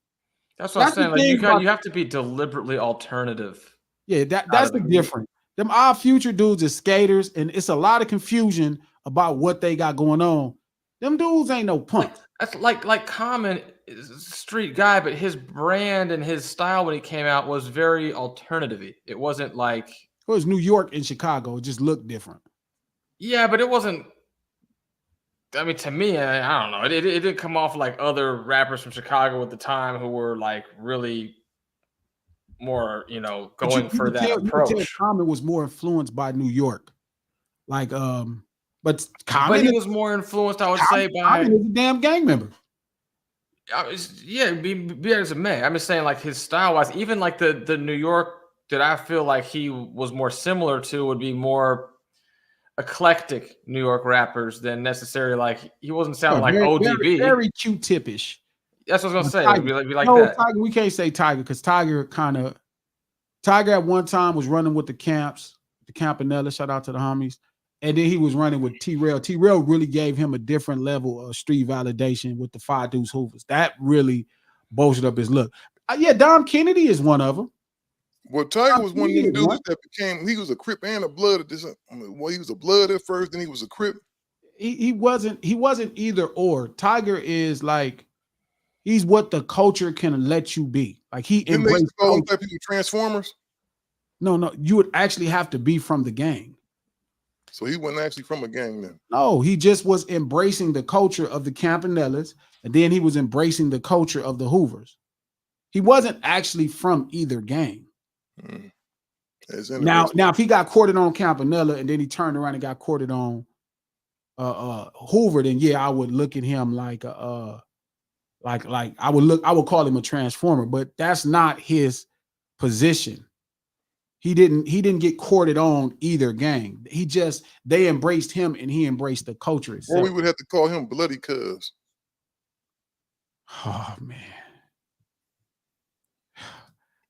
That's what I'm saying. Like you have to be deliberately alternative. Yeah, that's the difference. Them Odd Future dudes are skaters, and it's a lot of confusion about what they got going on. Them dudes ain't no punks. That's like Common is a street guy, but his brand and his style when he came out was very alternative-y. It wasn't like it was New York and Chicago. It just looked different. Yeah, but it wasn't. I mean, to me, I don't know. It didn't come off like other rappers from Chicago at the time who were like really more, going for that approach. You could tell Common was more influenced by New York, like but he was more influenced, I would say, by Common is a damn gang member. Yeah, be as it may. I'm just saying, like his style wise, even like the New York that I feel like he was more similar to would be more eclectic New York rappers than necessarily like he wasn't sounding like ODB. Very Q-tip-ish. That's what I was gonna say. It'd be like that. Tiger, we can't say Tiger because Tiger at one time was running with the Camps, the Campanella. Shout out to the homies. And then he was running with T-Rail. T-Rail really gave him a different level of street validation with the Five Deuce Hoovers. That really bolstered up his look. Yeah, Dom Kennedy is one of them. Well, Tiger was one of them dudes that he was a Crip and a Blood at this. Well, he was a Blood at first, then he was a Crip. He wasn't either or. Tiger is like, he's what the culture can let you be. Like he embraced people Transformers. No, you would actually have to be from the gang. So he wasn't actually from a gang then. No, he just was embracing the culture of the Campanellas, and then he was embracing the culture of the Hoovers. He wasn't actually from either gang. Now, if he got courted on Campanella and then he turned around and got courted on Hoover, then yeah, I would look at him like I would call him a transformer, but that's not his position. He didn't get courted on either gang. They embraced him and he embraced the culture itself. Or we would have to call him Bloody Cuz. Oh man.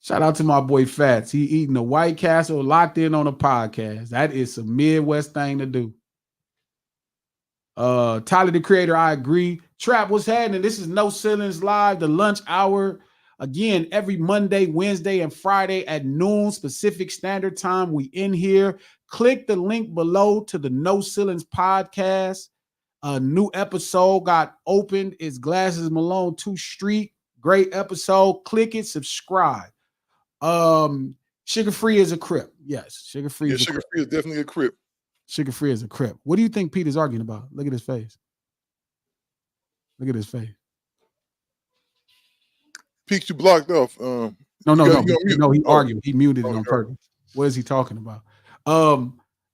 Shout out to my boy Fats. He eating a White Castle locked in on a podcast. That is a Midwest thing to do. Tyler the Creator, I agree. Trap, what's happening? This is No Ceilings Live, the lunch hour. Again, every Monday, Wednesday, and Friday at noon Pacific Standard Time. We in here. Click the link below to the No Ceilings podcast. A new episode got opened. It's Glasses Malone 2 Street. Great episode. Click it, subscribe. Sugar Free is a Crip. Yes, Sugar Free. Yeah, Sugar Free is definitely a Crip. Sugar Free is a Crip. What do you think Peter's arguing about? Look at his face. Look at his face. Pete, you blocked off. No. He argued. He muted it on purpose. What is he talking about?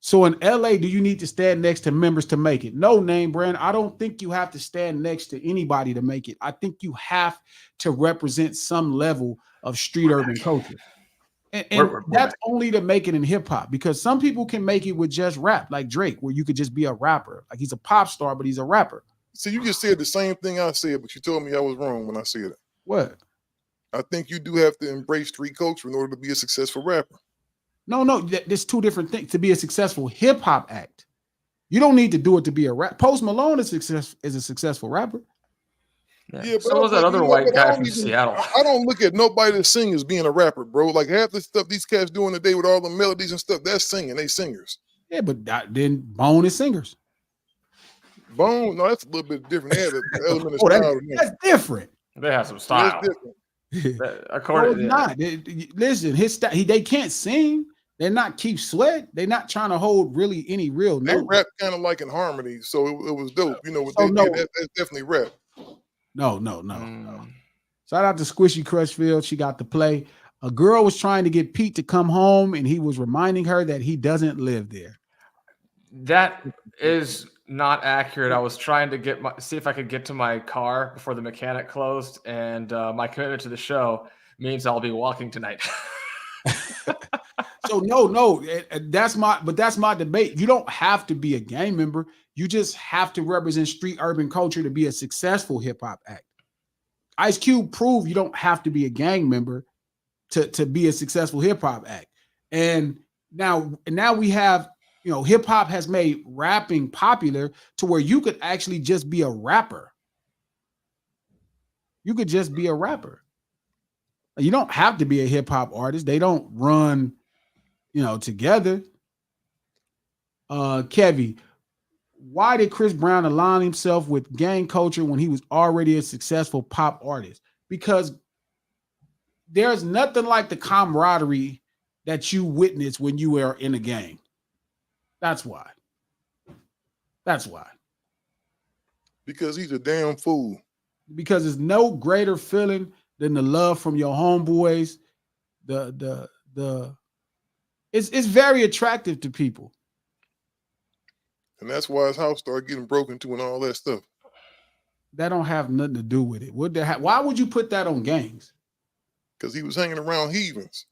So in LA, do you need to stand next to members to make it? No, Name Brand. I don't think you have to stand next to anybody to make it. I think you have to represent some level of street urban culture. And that's only to make it in hip hop, because some people can make it with just rap, like Drake, where you could just be a rapper. Like he's a pop star, but he's a rapper. See, you just said the same thing I said, but you told me I was wrong when I said it. What? I think you do have to embrace street culture in order to be a successful rapper. No, there's two different things. To be a successful hip hop act, you don't need to do it to be a rap. Post Malone is a successful rapper. Yeah, but so was that other white guy from Seattle. I don't look at nobody that sing as being a rapper, bro. Like half the stuff these cats doing today with all the melodies and stuff, that's singing. They singers. Yeah, but then Bone is singers. Bone, no, that's a little bit different. They have an element of style. That's different. They have some style. That's different. According to not. Listen, his style. They can't sing, They're not Keith Sweat. They're not trying to hold really any real They note. rap kind of like in harmony, so it was dope. You know what So they did? That's definitely rap. No. Shout out to Squishy Crushfield. She got to play. A girl was trying to get Pete to come home, and he was reminding her that he doesn't live there. That is not accurate. I was trying to see if I could get to my car before the mechanic closed, and my commitment to the show means I'll be walking tonight. So no, that's my debate. You don't have to be a gang member. You just have to represent street urban culture to be a successful hip hop act. Ice Cube proved you don't have to be a gang member to be a successful hip hop act. And now we have, hip hop has made rapping popular to where you could actually just be a rapper. You could just be a rapper. You don't have to be a hip hop artist. They don't run, together. Kevy, why did Chris Brown align himself with gang culture when he was already a successful pop artist? Because there's nothing like the camaraderie that you witness when you are in a gang. That's why. Because he's a damn fool. Because there's no greater feeling than the love from your homeboys. It's very attractive to people. And that's why his house started getting broken into and all that stuff. That don't have nothing to do with it. Why would you put that on gangs? Because he was hanging around heathens.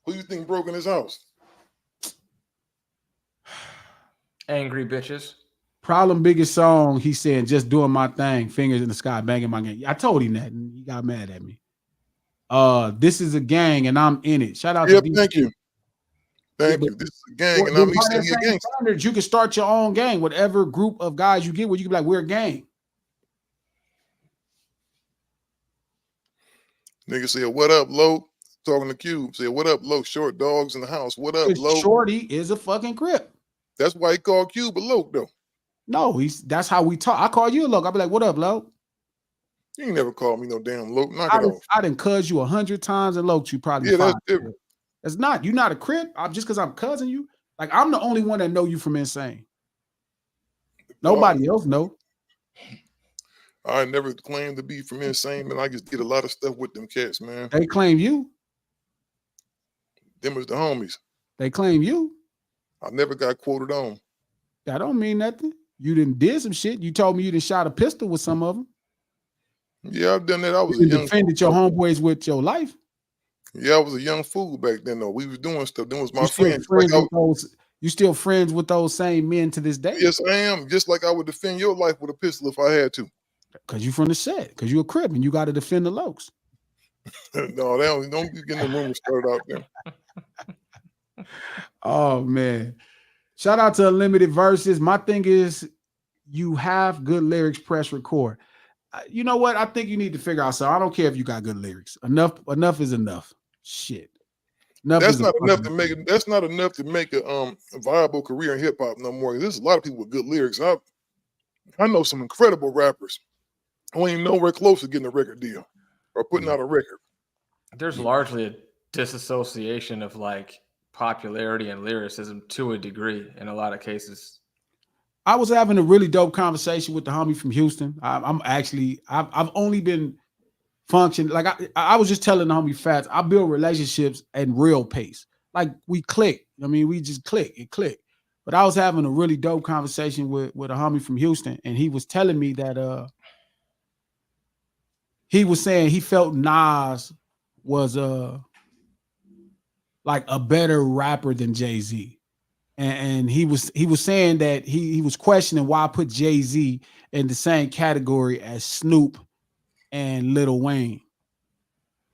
Who do you think broke in his house? Angry bitches. Problem biggest song, he's saying, just doing my thing, fingers in the sky, banging my gang. I told him that, and he got mad at me. This is a gang, and I'm in it. Shout out to DC. Thank you. Thank you. This is a gang, and I'm a gangster. You can start your own gang, whatever group of guys you get with, you can be like, we're a gang. Nigga said, what up, Lo? Talking to Cube. Said, what up, Lo? Short dogs in the house. What up, Lo? Shorty is a fucking Crip. That's why he called Cube a Lo, though. No, that's how we talk. I call you a Lo. I'll be like, what up, Lo? You ain't never called me no damn Lo. Knock it off. I done cuz you 100 times and Lo you probably. Yeah, that's different. It's not. You're not a Crip. Just because I'm cousin you. Like, I'm the only one that know you from Insane. Nobody else know. I never claimed to be from Insane, man. I just did a lot of stuff with them cats, man. They claim you. Them was the homies. They claim you. I never got quoted on. That don't mean nothing. You did some shit. You told me you didn't shot a pistol with some of them. Yeah, I've done that. I was you defended your homeboys with your life. Yeah, I was a young fool back then, though. We was doing stuff. Them was my friends. You still friends with those same men to this day? Yes, I am. Just like I would defend your life with a pistol if I had to. Because you from the set. Because you a Crip and you got to defend the Lokes. No, don't be getting the rumors started out there. Oh, man. Shout out to Unlimited Verses. My thing is, you have good lyrics, press record. You know what? I think you need to figure out something. I don't care if you got good lyrics. Enough is enough. Shit. That's not enough to make it. That's not enough to make a viable career in hip hop no more. There's a lot of people with good lyrics. I know some incredible rappers who ain't nowhere close to getting a record deal or putting out a record. There's largely a disassociation of like popularity and lyricism to a degree in a lot of cases. I was having a really dope conversation with the homie from Houston. I've only been functioning. Like I was just telling the homie Fats, I build relationships at real pace. Like we click. I mean, we just click. It click. But I was having a really dope conversation with a homie from Houston, and he was telling me that he was saying he felt Nas was like a better rapper than Jay-Z. And he was saying that he was questioning why I put Jay-Z in the same category as Snoop and Lil Wayne.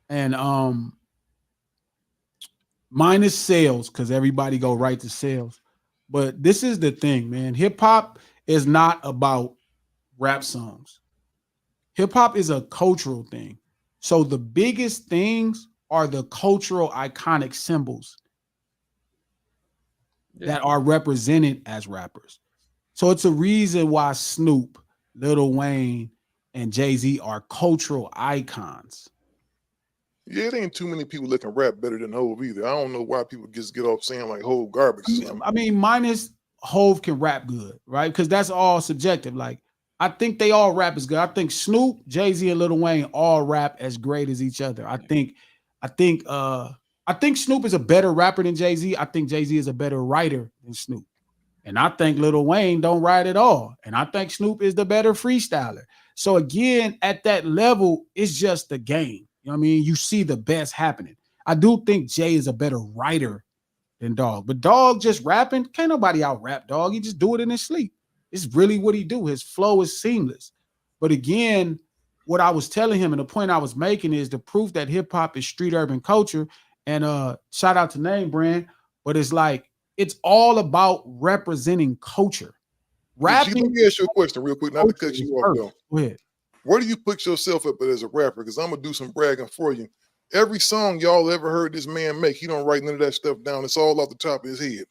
And minus sales, because everybody go right to sales. But this is the thing, man. Hip hop is not about rap songs. Hip hop is a cultural thing. So the biggest things are the cultural iconic symbols that are represented as rappers. So it's a reason why Snoop, Lil Wayne, and Jay-Z are cultural icons. Yeah, it ain't too many people that can rap better than Hove either. I don't know why people just get off saying like Hove garbage or something. I mean, minus Hove can rap good, right? Because that's all subjective. Like, I think they all rap as good. I think Snoop, Jay-Z, and Lil Wayne all rap as great as each other. I think Snoop is a better rapper than Jay-Z. I think Jay-Z is a better writer than Snoop. And I think Lil Wayne don't write at all. And I think Snoop is the better freestyler. So again, at that level, it's just the game. You know what I mean? You see the best happening. I do think Jay is a better writer than Dog. But Dog just rapping, can't nobody out rap Dog. He just do it in his sleep. It's really what he do. His flow is seamless. But again, what I was telling him and the point I was making is the proof that hip hop is street urban culture. And shout out to Name Brand, but it's like it's all about representing culture. Rapping. Let me ask you a question real quick, not to cut you off though. Go ahead. Where do you put yourself up as a rapper? Because I'm gonna do some bragging for you. Every song y'all ever heard this man make, he don't write none of that stuff down. It's all off the top of his head.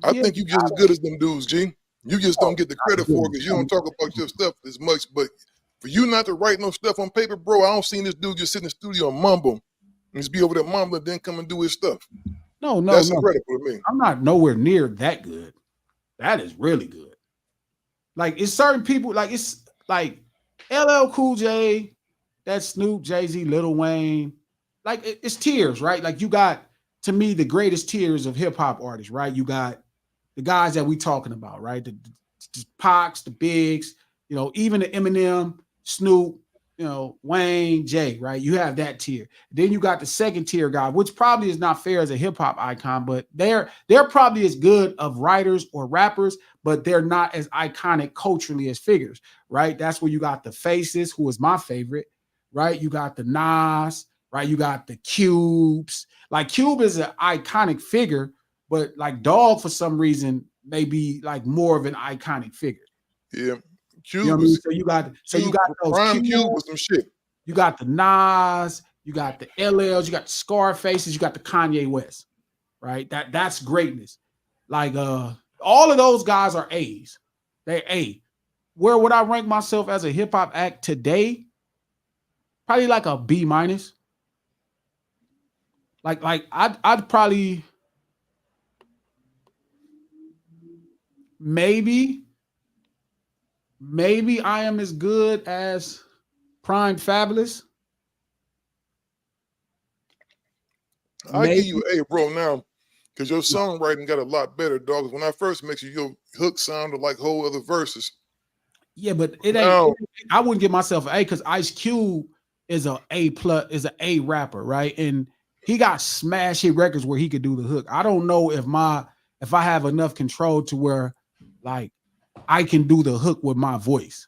I think you just as good as them dudes, G. You just don't get the credit for it because you don't talk about your stuff as much. But for you not to write no stuff on paper, bro, I don't see this dude just sit in the studio and mumble and just be over there mumbling, then come and do his stuff. No, that's incredible to me. I'm not nowhere near that good. That is really good. Like it's certain people, like it's like LL Cool J, that's Snoop, Jay-Z, Lil Wayne. Like it's tiers, right? Like you got, to me, the greatest tiers of hip hop artists, right? You got the guys that we talking about, right? The Pacs, the Bigs, you know, even the Eminem, Snoop, you know, Wayne, Jay, right? You have that tier. Then you got the second tier guy, which probably is not fair as a hip hop icon, but they're probably as good of writers or rappers, but they're not as iconic culturally as figures, right? That's where you got the Faces, who is my favorite, right? You got the Nas, right? You got the Cubes. Like Cube is an iconic figure, but like Dog for some reason may be like more of an iconic figure. Yeah. Cube, you know what I mean? So you got those Prime Cube with some shit. You got the Nas, you got the LLs, you got the Scarfaces, you got the Kanye West, right? That's greatness. Like all of those guys are A's. They're A. Where would I rank myself as a hip hop act today? Probably like a B minus. Like I'd probably maybe I am as good as Prime Fabulous. I give you A, bro, now, because your songwriting got a lot better, dog. When I first met you, your hook sounded like whole other verses. Yeah, but it ain't. I wouldn't give myself an A because Ice Cube is an A rapper, right? And he got smash hit records where he could do the hook. I don't know if I have enough control to where like I can do the hook with my voice.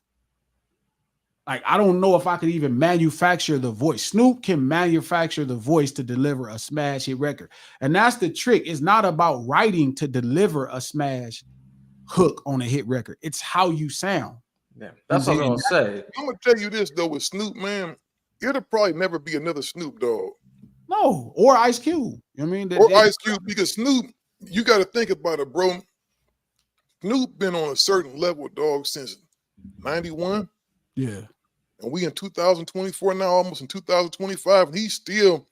Like, I don't know if I could even manufacture the voice. Snoop can manufacture the voice to deliver a smash hit record. And that's the trick. It's not about writing to deliver a smash hook on a hit record. It's how you sound. Yeah, that's what I'm going to say. I'm going to tell you this, though, with Snoop, man, it'll probably never be another Snoop Dogg. No, or Ice Cube. You know what I mean? Or Ice Cube, because Snoop, you got to think about it, bro. Snoop been on a certain level, dog, since 91. Yeah. And we in 2024 now, almost in 2025, and he's still,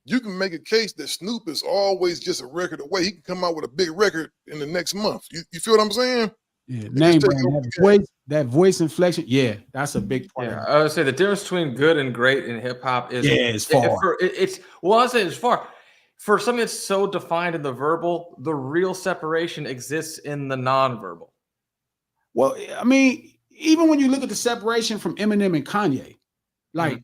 you can make a case that Snoop is always just a record away. He can come out with a big record in the next month. You feel what I'm saying? Yeah, name brand, that voice inflection. Yeah, that's a big part. Yeah, I would say the difference between good and great in hip hop is it's far. I say it's far. For something that's so defined in the verbal, the real separation exists in the non-verbal. Well, I mean, even when you look at the separation from Eminem and Kanye, like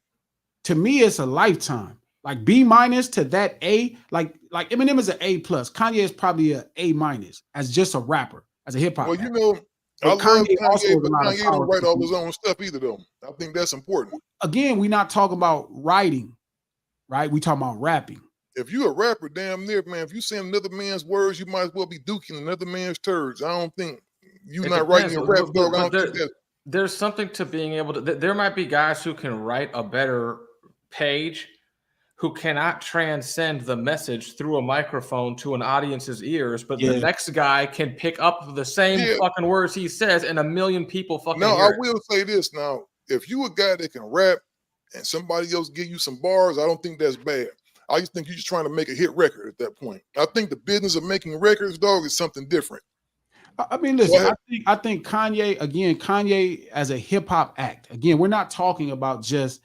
to me, it's a lifetime. Like B minus to that A, like Eminem is an A plus. Kanye is probably an A minus as just a rapper, as a hip hop. Well, you know, I love Kanye, but Kanye don't write all his own stuff either, though. I think that's important. Again, we're not talking about writing, right? We talking about rapping. If you're a rapper, damn near, man, if you saying another man's words, you might as well be duking another man's turds. I don't think you're not writing your rap, dog. I don't think that. There's something to being able to. There might be guys who can write a better page, who cannot transcend the message through a microphone to an audience's ears, but the next guy can pick up the same fucking words he says, and a million people fucking. No, hear I will say this now: if you a guy that can rap and somebody else give you some bars, I don't think that's bad. I just think you're just trying to make a hit record at that point. I think the business of making records, dog, is something different. I mean, listen, I think Kanye as a hip hop act, again, we're not talking about just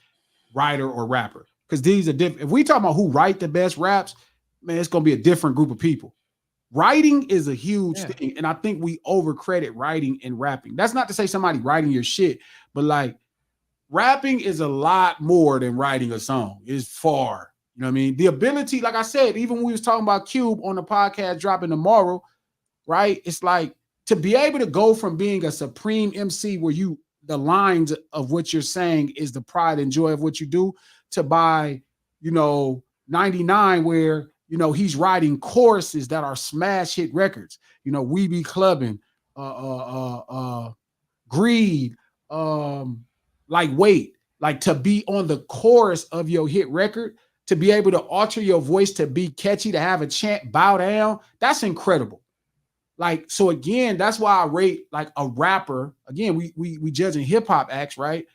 writer or rapper, because these are different. If we talk about who write the best raps, man, it's gonna be a different group of people. Writing is a huge thing, and I think we overcredit writing and rapping. That's not to say somebody writing your shit, but like rapping is a lot more than writing a song. It's far, you know what I mean? The ability, like I said, even when we was talking about Cube on the podcast dropping tomorrow, right? It's like to be able to go from being a supreme MC where the lines of what you're saying is the pride and joy of what you do, to by, 99 where, he's writing choruses that are smash hit records. We Be Clubbing, Greed, Lightweight, like to be on the chorus of your hit record, to be able to alter your voice to be catchy, to have a chant, bow down. That's incredible. Like, so again, that's why I rate like a rapper. Again, we judging hip hop acts, right?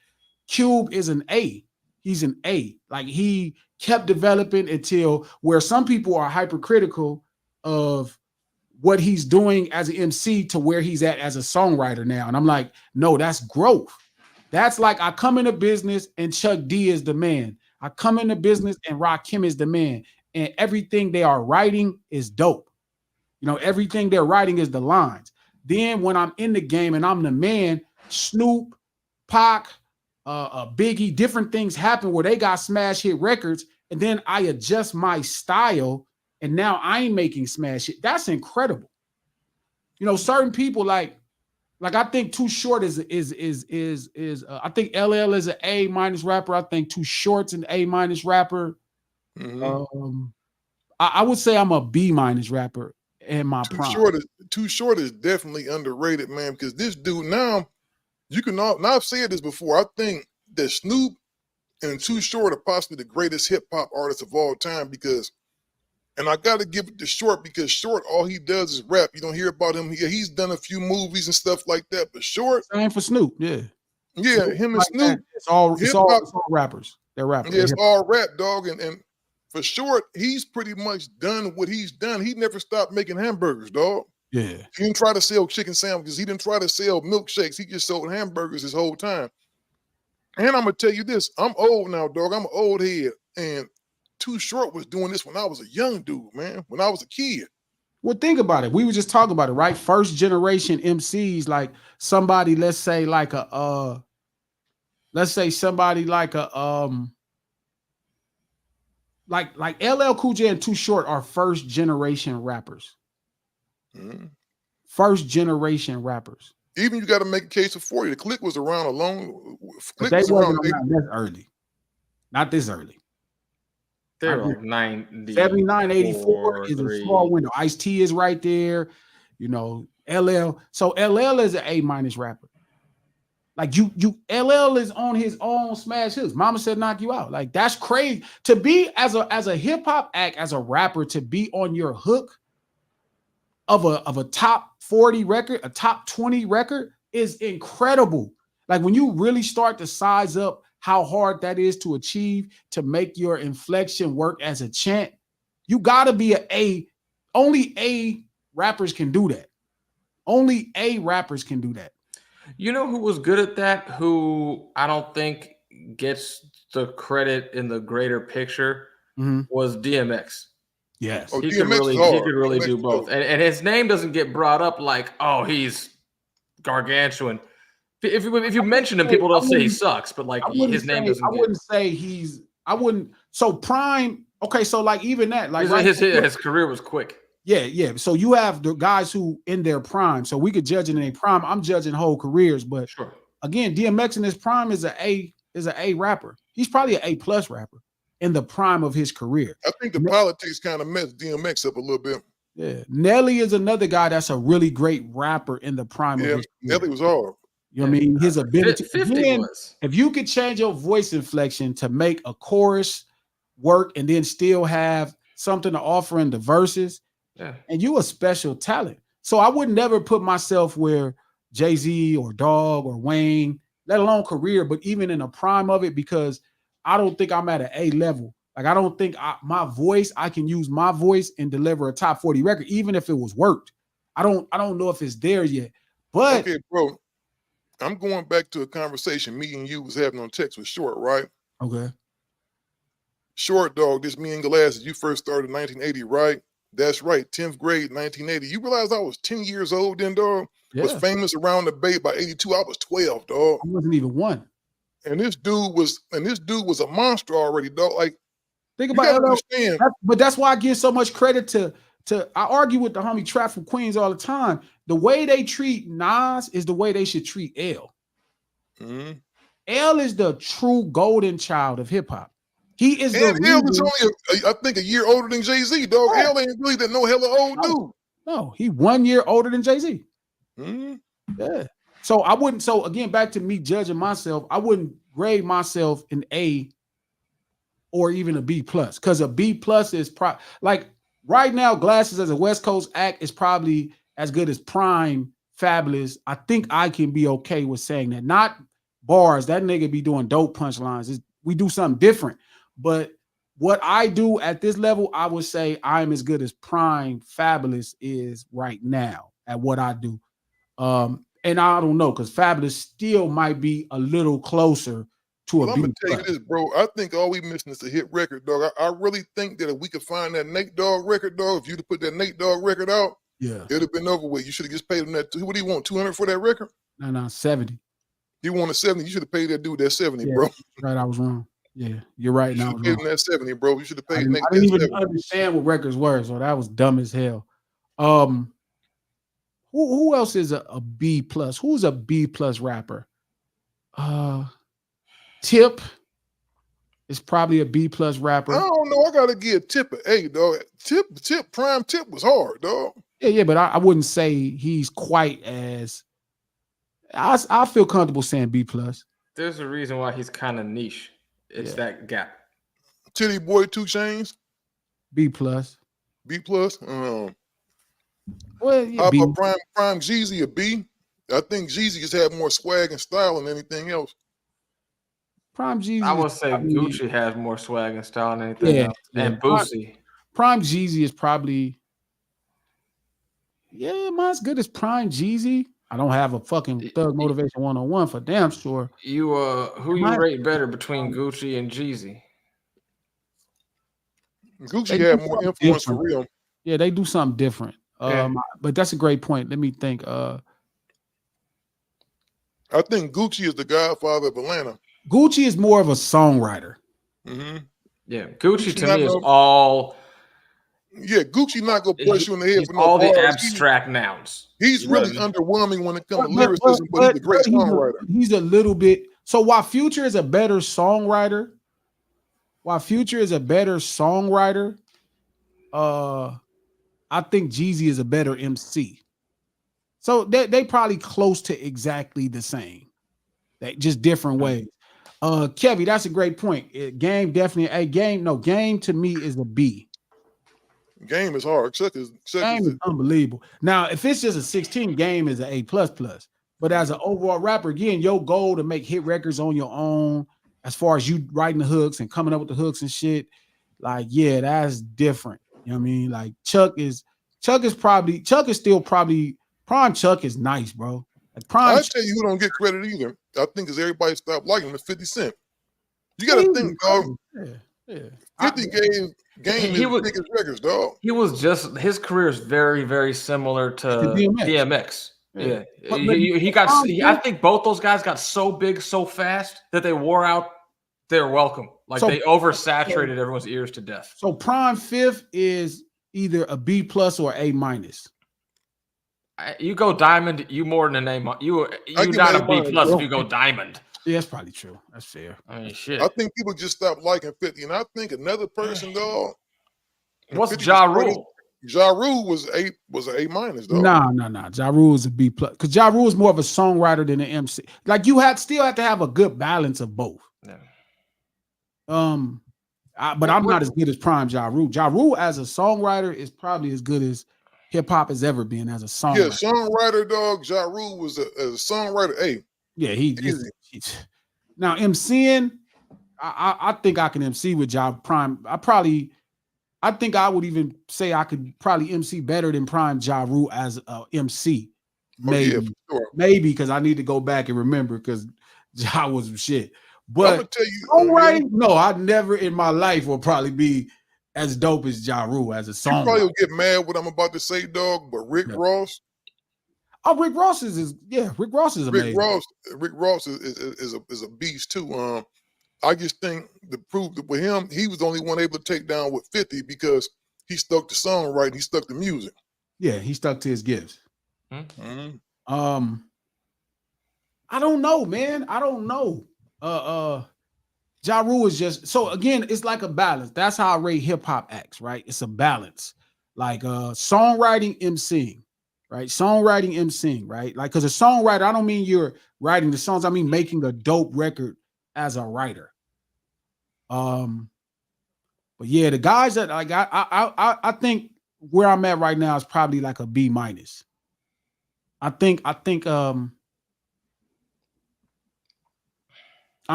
Cube is an A. He's an A. Like he kept developing until where some people are hypercritical of what he's doing as an MC to where he's at as a songwriter now. And I'm like, no, that's growth. That's like I come into business and Chuck D is the man. I come into business and Rakim is the man. And everything they are writing is dope. Everything they're writing is the lines. Then when I'm in the game and I'm the man, Snoop, Pac, Biggie, different things happen where they got smash hit records, and then I adjust my style, and now I'm making smash hit. That's incredible. Certain people like I think Too Short is I think LL is an A- rapper. I think Too Short's an A- rapper. Mm-hmm. I would say I'm a B- rapper. In my prime. Too Short is definitely underrated, man, because this dude now, I've said this before, I think that Snoop and Too Short are possibly the greatest hip hop artists of all time and I got to give it to Short because Short, all he does is rap. You don't hear about him. He's done a few movies and stuff like that, but Short. Same for Snoop, yeah. Yeah, Snoop, him and Snoop. It's all rappers. They're rappers. Yeah, it's all rap, dog, and for Short, he's pretty much done what he's done. He never stopped making hamburgers, dog. Yeah. He didn't try to sell chicken sandwiches. He didn't try to sell milkshakes. He just sold hamburgers his whole time. And I'm going to tell you this. I'm old now, dog. I'm an old head. And Too Short was doing this when I was a young dude, man. When I was a kid. Well, think about it. We were just talking about it, right? First generation MCs, like somebody, let's say somebody like like LL Cool J and Too Short are first generation rappers. Mm-hmm. First generation rappers. Even you got to make a case for 40. The Click was around alone. Click was around this early. Not this early. They're like 90. 79, 84 is a small window. Ice-T is right there. LL. So LL is an A- rapper. Like LL is on his own smash hits. Mama Said Knock You Out. Like that's crazy. To be as a hip hop act, as a rapper, to be on your hook of a top 40 record, a top 20 record is incredible. Like when you really start to size up how hard that is to achieve, to make your inflection work as a chant, you gotta be only A rappers can do that. Only A rappers can do that. You know who was good at that, who I don't think gets the credit in the greater picture, was DMX. Yes. He could really do both. And his name doesn't get brought up like, oh, he's gargantuan. If you mention him, people don't say he sucks, but like his name doesn't get. So Prime, okay, so like even that, like his career was quick. Yeah. So you have the guys who in their prime. So we could judge it in their prime. I'm judging whole careers, but sure. Again, DMX in his prime is an A rapper. He's probably an A+ rapper in the prime of his career. I think the politics kind of messed DMX up a little bit. Yeah. Nelly is another guy that's a really great rapper in the prime of his career. Nelly was hard. You know what I mean? His ability. 50 was. If you could change your voice inflection to make a chorus work and then still have something to offer in the verses, and you a special talent. So I would never put myself where Jay-Z or Dog or Wayne, let alone career, but even in the prime of it, because I don't think I'm at an A level. Like I don't think I can use my voice and deliver a top 40 record, even if it was worked. I don't know if it's there yet. But okay, bro, I'm going back to a conversation me and you was having on text with Short, right? okay. Short, dog, this me and Glasses, you first started in 1980, right? That's right, 10th grade, 1980. You realize I was 10 years old then, dog? Yeah. Was famous around the Bay by 82. I was 12, dog. I wasn't even one. And this dude was a monster already, dog. Like, Think you about gotta LL. understand. But that's why I give so much credit to I argue with the homie Trap from Queens all the time. The way they treat Nas is the way they should treat L. Mhm. L is the true golden child of hip hop. He is the And L is reason. only, I think, a year older than Jay-Z, dog. Yeah. L ain't really that no hella old dude. No, he 1 year older than Jay-Z. Mhm. Yeah. So I wouldn't. So again, back to me judging myself, I wouldn't grade myself an A or even a B plus, because a B plus is like right now. Glasses as a West Coast act is probably as good as Prime, Fabulous. I think I can be okay with saying that. Not bars. That nigga be doing dope punchlines. We do something different. But what I do at this level, I would say I'm as good as Prime, Fabulous is right now at what I do. And I don't know, because Fabulous still might be a little closer to Well, a I'm B gonna tell you plus. this, bro. I think all we missing is a hit record, dog. I really think that if we could find that Nate Dogg record, dog, if you'd have put that Nate Dogg record out, Yeah. it'd have been over with. You should have just paid him that. What do you want? 200 for that record? No, 70. He wanted 70. You should have paid that dude that 70, Yeah, bro. right. I was wrong. Yeah, you're right. You Now I should was have paid wrong. him that 70, bro. You should have I paid didn't, Nate I didn't that even 70. understand what records were, so that was dumb as hell. Who else is a B plus? Who's a B plus rapper? Tip is probably a B plus I rapper. don't know. I gotta give Tip an A, dog. Prime Tip was hard, dog. Yeah, but I wouldn't say he's quite as. I feel comfortable saying B plus. There's a reason why he's kind of niche. It's that gap. Titty Boy 2 Chainz, B plus. B plus. Well, yeah, How B. about Prime Jeezy, a B? I think Jeezy just had more swag and style than anything else. Prime Jeezy. I would say Gucci has more swag and style than anything else. And Boosie. Prime Jeezy is probably, not as good as Prime Jeezy. I don't have a fucking Thug Motivation 101 for damn sure. Who you rate better between Gucci and Jeezy? Gucci had more influence for real. Yeah, they do something different. But that's a great point. Let me think. I think Gucci is the godfather of Atlanta. Gucci is more of a songwriter. Mm-hmm. Yeah, Gucci to me is all. Yeah, Gucci not gonna push you in the head with all no the bars. abstract nouns. He's really underwhelming when it comes to lyricism, but he's a great songwriter. He's a little bit. So while Future is a better songwriter, I think Jeezy is a better MC. So they probably close to exactly the same. Just different ways. Kevy, that's a great point. Game definitely a game. No, Game to me is a B. Game is hard. Game is unbelievable. Now, if it's just a 16, Game is an A++. But as an overall rapper, again, your goal to make hit records on your own, as far as you writing the hooks and coming up with the hooks and shit, like, yeah, that's different. You know what I mean? Like Chuck is still probably Prime Chuck is nice, bro. Like Prime. I tell you who don't get credit either. I think is everybody stopped liking him. 50 Cent. You got to think, dog. Yeah. 50 Game his biggest records, dog. He was just his career is very, very similar to DMX. Yeah. I think both those guys got so big so fast that they wore out their welcome. Like they oversaturated everyone's ears to death. So Prime fifth is either a B+ or A-. You go Diamond, you more than an A-. You not a B+ if you go Diamond. Yeah, that's probably true. That's fair. I mean, shit. I think people just stopped liking 50, and I think another person, dog. What's Ja Rule? Ja Rule was an A-, dog. No. Ja Rule is a B+, because Ja Rule is more of a songwriter than an MC. Like you still have to have a good balance of both. Yeah. But I'm not as good as Prime Ja Rule. Ja Rule as a songwriter is probably as good as hip hop has ever been as a songwriter. Yeah, songwriter, dog. Ja Rule was a songwriter. Hey, yeah, he's now MCing. I think I can MC with Ja Prime. I think I would even say I could probably MC better than Prime Ja Rule as a MC. Oh yeah, Maybe, for sure. maybe because I need to go back and remember because Ja was some shit. But I'm But gonna tell you, songwriting, no, I never in my life will probably be as dope as Ja Rule as a you probably songwriter. will get mad what I'm about to say, dog. But Rick Yeah. Ross, Oh, Rick Ross is amazing. Rick Ross is a beast too. I just think to prove that with him, he was the only one able to take down with 50 because he stuck to songwriting, he stuck to music. Yeah, he stuck to his gifts. Mm-hmm. I don't know, man. I don't know. Ja Rule is just so again, it's like a balance. That's how I rate hip-hop acts, right? It's a balance. Like songwriting, MCing, right? Songwriting, MCing, right? Like, because a songwriter, I don't mean you're writing the songs, I mean making a dope record as a writer. But yeah, the guys that like I think where I'm at right now is probably like a B minus. I think I'm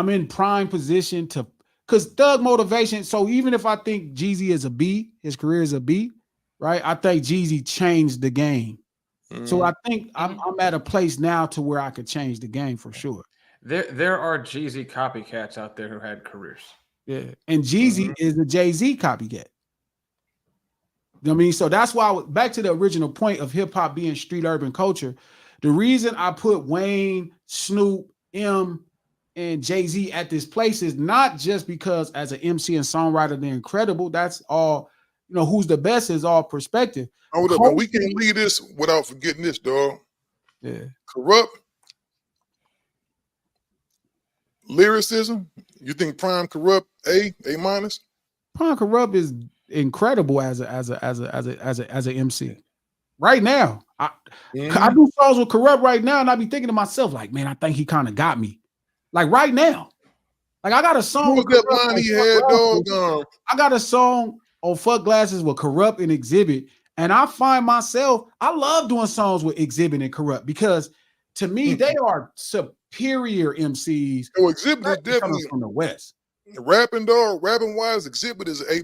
in prime position to because Thug Motivation. So even if I think Jeezy is a B, his career is a B, right? I think Jeezy changed the game. So I think I'm at a place now to where I could change the game for sure. There are Jeezy copycats out there who had careers. Yeah, and Jeezy is a Jay-Z copycat. You know what I mean? So that's why back to the original point of hip hop being street urban culture. The reason I put Wayne, Snoop, M, and Jay-Z at this place is not just because as an MC and songwriter, they're incredible. That's all, who's the best is all perspective. Hold up, man. We can't leave this without forgetting this, dog. Yeah. Corrupt lyricism. You think Prime Corrupt A minus? Prime Corrupt is incredible as a MC. Right now, I do songs with Corrupt right now, and I be thinking to myself, like, man, I think he kind of got me. Like right now, like I got a song. What was that line he had, dog? I got a song on Fuck Glasses with Corrupt and Exhibit, and I find myself, I love doing songs with Exhibit and Corrupt because to me they are superior MCs. So Exhibit is definitely from the West. Rapping, dog. Rapping wise, Exhibit is A.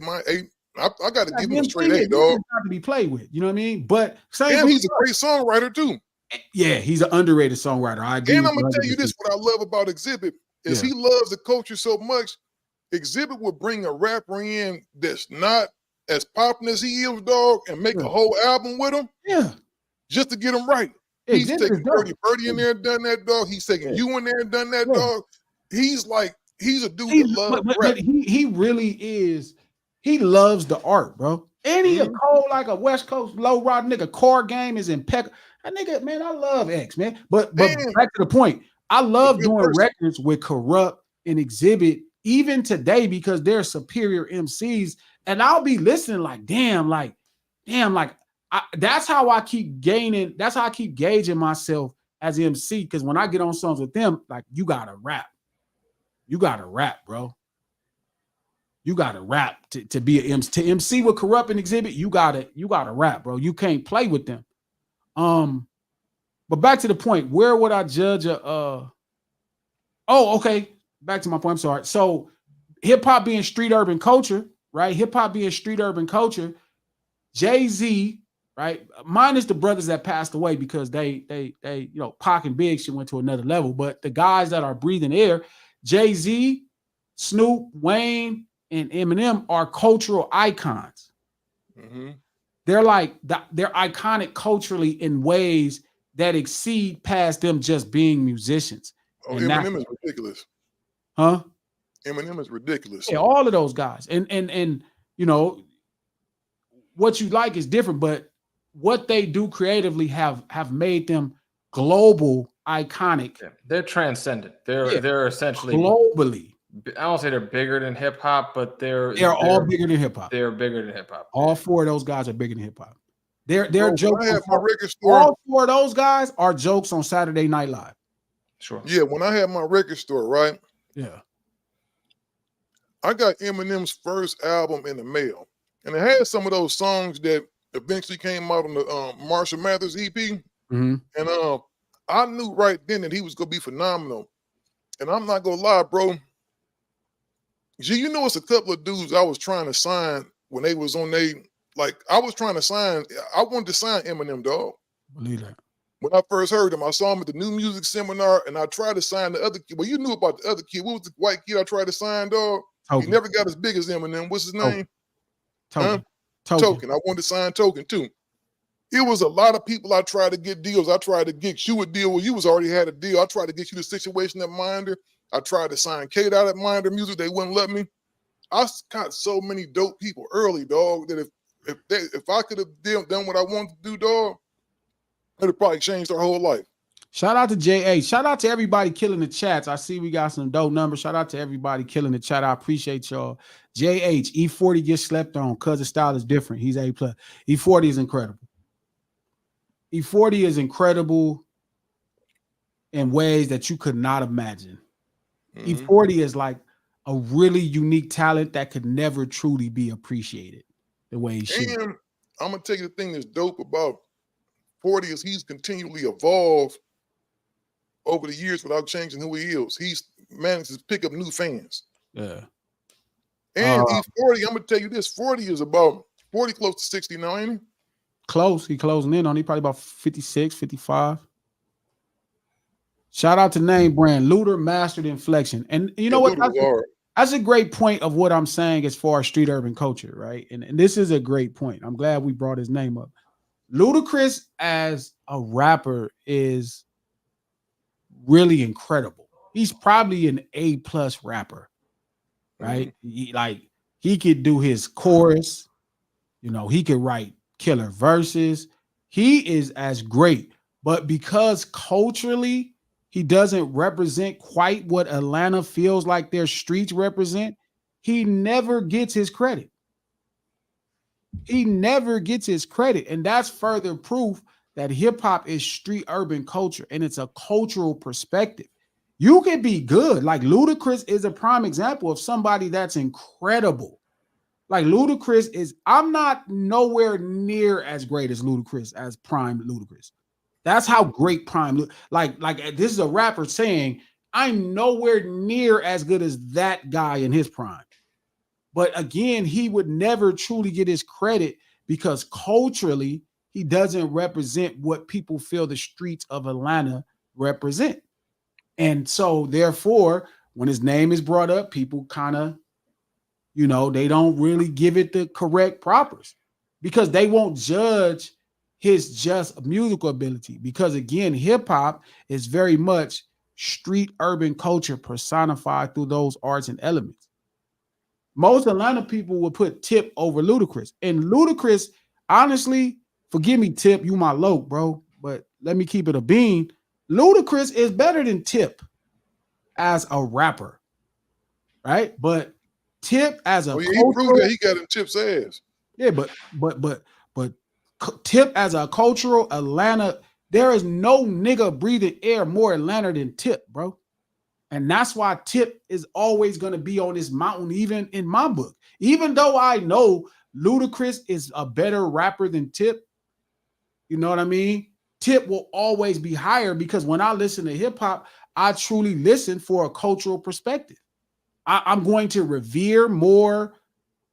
I got to give him a straight A, dog. Not to be played with, you know what I mean? But and he's a great songwriter too. Yeah, he's an underrated songwriter. I agree. And I'm gonna tell you this: what I love about Exhibit is he loves the culture so much. Exhibit would bring a rapper in that's not as popular as he is, dog, and make a whole album with him. Yeah, just to get him right. He's taking Birdie in there and done that, dog. He's taking you in there and done that, dog. He's a dude that loves rap. But he really is. He loves the art, bro. And he a cold like a West Coast low rod nigga. Core game is impeccable. That nigga, man, I love X, man. But back to the point, I love doing records with Corrupt and Exhibit even today because they're superior MCs. And I'll be listening like, damn, that's how I keep gaining. That's how I keep gauging myself as MC. Because when I get on songs with them, like, you gotta rap. You gotta rap, bro. You gotta rap to be an MC. To MC with Corrupt and Exhibit, you gotta rap, bro. You can't play with them. But back to the point, where would I judge okay. Back to my point. I'm sorry. So hip-hop being street urban culture, right? Hip-hop being street urban culture, Jay-Z, right? Minus the brothers that passed away because they Pac and Big shit went to another level. But the guys that are breathing air, Jay-Z, Snoop, Wayne, and Eminem are cultural icons. They're they're iconic culturally in ways that exceed past them just being musicians. Oh, Eminem is ridiculous. Huh? Eminem is ridiculous. Yeah, all of those guys. And what you like is different, but what they do creatively have made them global iconic. Yeah, they're transcendent. They're essentially globally. I don't say they're bigger than hip hop, but they're all bigger than hip hop. They're bigger than hip hop. All four of those guys are bigger than hip hop. They're jokes. I have my record store. All four of those guys are jokes on Saturday Night Live. Sure. Yeah, when I had my record store, right? Yeah. I got Eminem's first album in the mail, and it had some of those songs that eventually came out on the Marshall Mathers EP. And I knew right then that he was gonna be phenomenal. And I'm not gonna lie, bro. G, you know, it's a couple of dudes I was trying to sign when they was on I was trying to sign. I wanted to sign Eminem, dog. Believe that. When I first heard him, I saw him at the New Music Seminar, and I tried to sign the other kid. Well, you knew about the other kid. What was the white kid I tried to sign, dog? Token. He never got as big as Eminem. What's his name? Token. Huh? Token. I wanted to sign Token too. It was a lot of people I tried to get deals. I tried to get you a deal where you was already had a deal. I tried to get you the situation at Minder. I tried to sign Kate out at Minder Music. They wouldn't let me. I got so many dope people early, dog, that if I could have done what I wanted to do, dog, it'd have probably changed our whole life. Shout out to JA. Shout out to everybody killing the chats. I see we got some dope numbers. Shout out to everybody killing the chat. I appreciate y'all. JH, E40 gets slept on because the style is different. He's A+. E40 is incredible. E40 is incredible in ways that you could not imagine. E40 is like a really unique talent that could never truly be appreciated the way he should. And I'm going to tell you the thing that's dope about 40 is he's continually evolved over the years without changing who he is. He's managed to pick up new fans. Yeah. And he's 40. I'm going to tell you this. 40 is about 40 close to 60 now, ain't he? Close. He closing in on. He probably about 56, 55. Shout out to Name Brand. Looter mastered inflection. And you know what? That's a great point of what I'm saying as far as street urban culture, right? And this is a great point. I'm glad we brought his name up. Ludacris as a rapper is really incredible. He's probably an A+ rapper, right? He could do his chorus. You know, he could write killer verses. He is as great. But because culturally he doesn't represent quite what Atlanta feels like their streets represent, he never gets his credit. He never gets his credit. And that's further proof that hip-hop is street urban culture, and it's a cultural perspective. You can be good. Like Ludacris is a prime example of somebody that's incredible. Like Ludacris is, I'm not nowhere near as great as Ludacris, as prime Ludacris. That's how great prime, like this is a rapper saying, I'm nowhere near as good as that guy in his prime. But again, he would never truly get his credit because culturally, he doesn't represent what people feel the streets of Atlanta represent. And so therefore, when his name is brought up, people kind of, you know, they don't really give it the correct propers because they won't judge his just musical ability. Because again, hip hop is very much street urban culture personified through those arts and elements. Most Atlanta people would put Tip over Ludacris. And Ludacris, honestly, forgive me, Tip, you my loc, bro, but let me keep it a bean. Ludacris is better than Tip as a rapper, right? But Tip as a he proved that he got in Tip's ass. Yeah, but Tip as a cultural Atlanta, there is no nigga breathing air more Atlanta than Tip, bro. And that's why Tip is always going to be on this mountain, even in my book. Even though I know Ludacris is a better rapper than Tip, you know what I mean? Tip will always be higher because when I listen to hip hop, I truly listen for a cultural perspective. I'm going to revere more,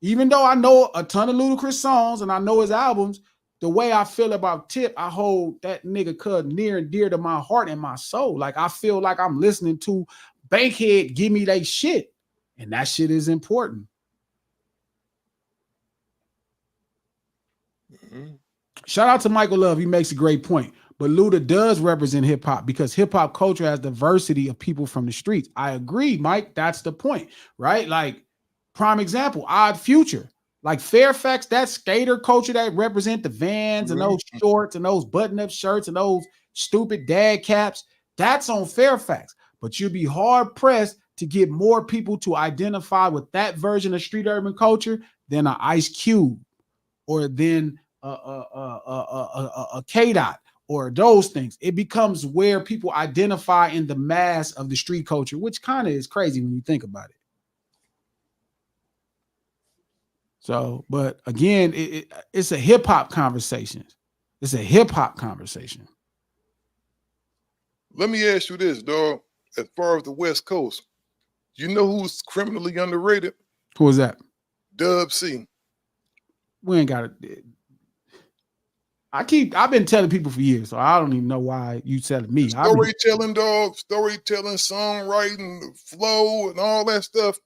even though I know a ton of Ludacris songs and I know his albums. The way I feel about Tip, I hold that nigga cuz near and dear to my heart and my soul. Like I feel like I'm listening to Bankhead give me they shit. And that shit is important. Shout out to Michael Love. He makes a great point. But Luda does represent hip hop because hip hop culture has diversity of people from the streets. I agree, Mike. That's the point, right? Like prime example, Odd Future. Like Fairfax, that skater culture that represent the Vans and those shorts and those button-up shirts and those stupid dad caps, that's on Fairfax. But you'll be hard-pressed to get more people to identify with that version of street urban culture than an Ice Cube or then a K-Dot or those things. It becomes where people identify in the mass of the street culture, which kind of is crazy when you think about it. So, but again, it's a hip hop conversation. It's a hip hop conversation. Let me ask you this, dog. As far as the West Coast, You know who's criminally underrated? Who is that? Dub C. We ain't got it. I've been telling people for years, so I don't even know why you telling me. Storytelling, dog, storytelling, songwriting, flow, and all that stuff.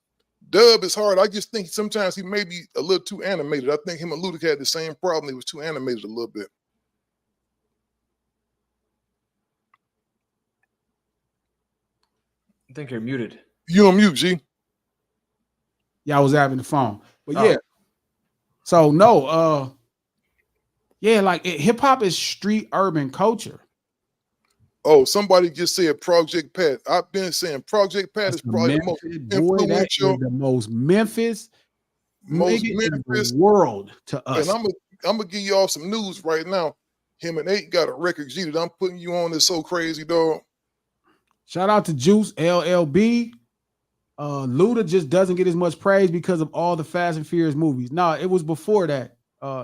Dub is hard. I just think sometimes he may be a little too animated. I think him and Luda had the same problem. He was too animated a little bit. I think you're muted. You on mute, G. Yeah, I was having the phone. But yeah. So no, yeah, like hip hop is street urban culture. Oh, somebody just said Project Pat. I've been saying Project Pat is probably the most influential, the most Memphis in the world to us. And I'm gonna give y'all some news right now. Him and 8 got a record, G, that I'm putting you on. That's so crazy, dog. Shout out to Juice LLB. Luda just doesn't get as much praise because of all the Fast and Furious movies. No, it was before that,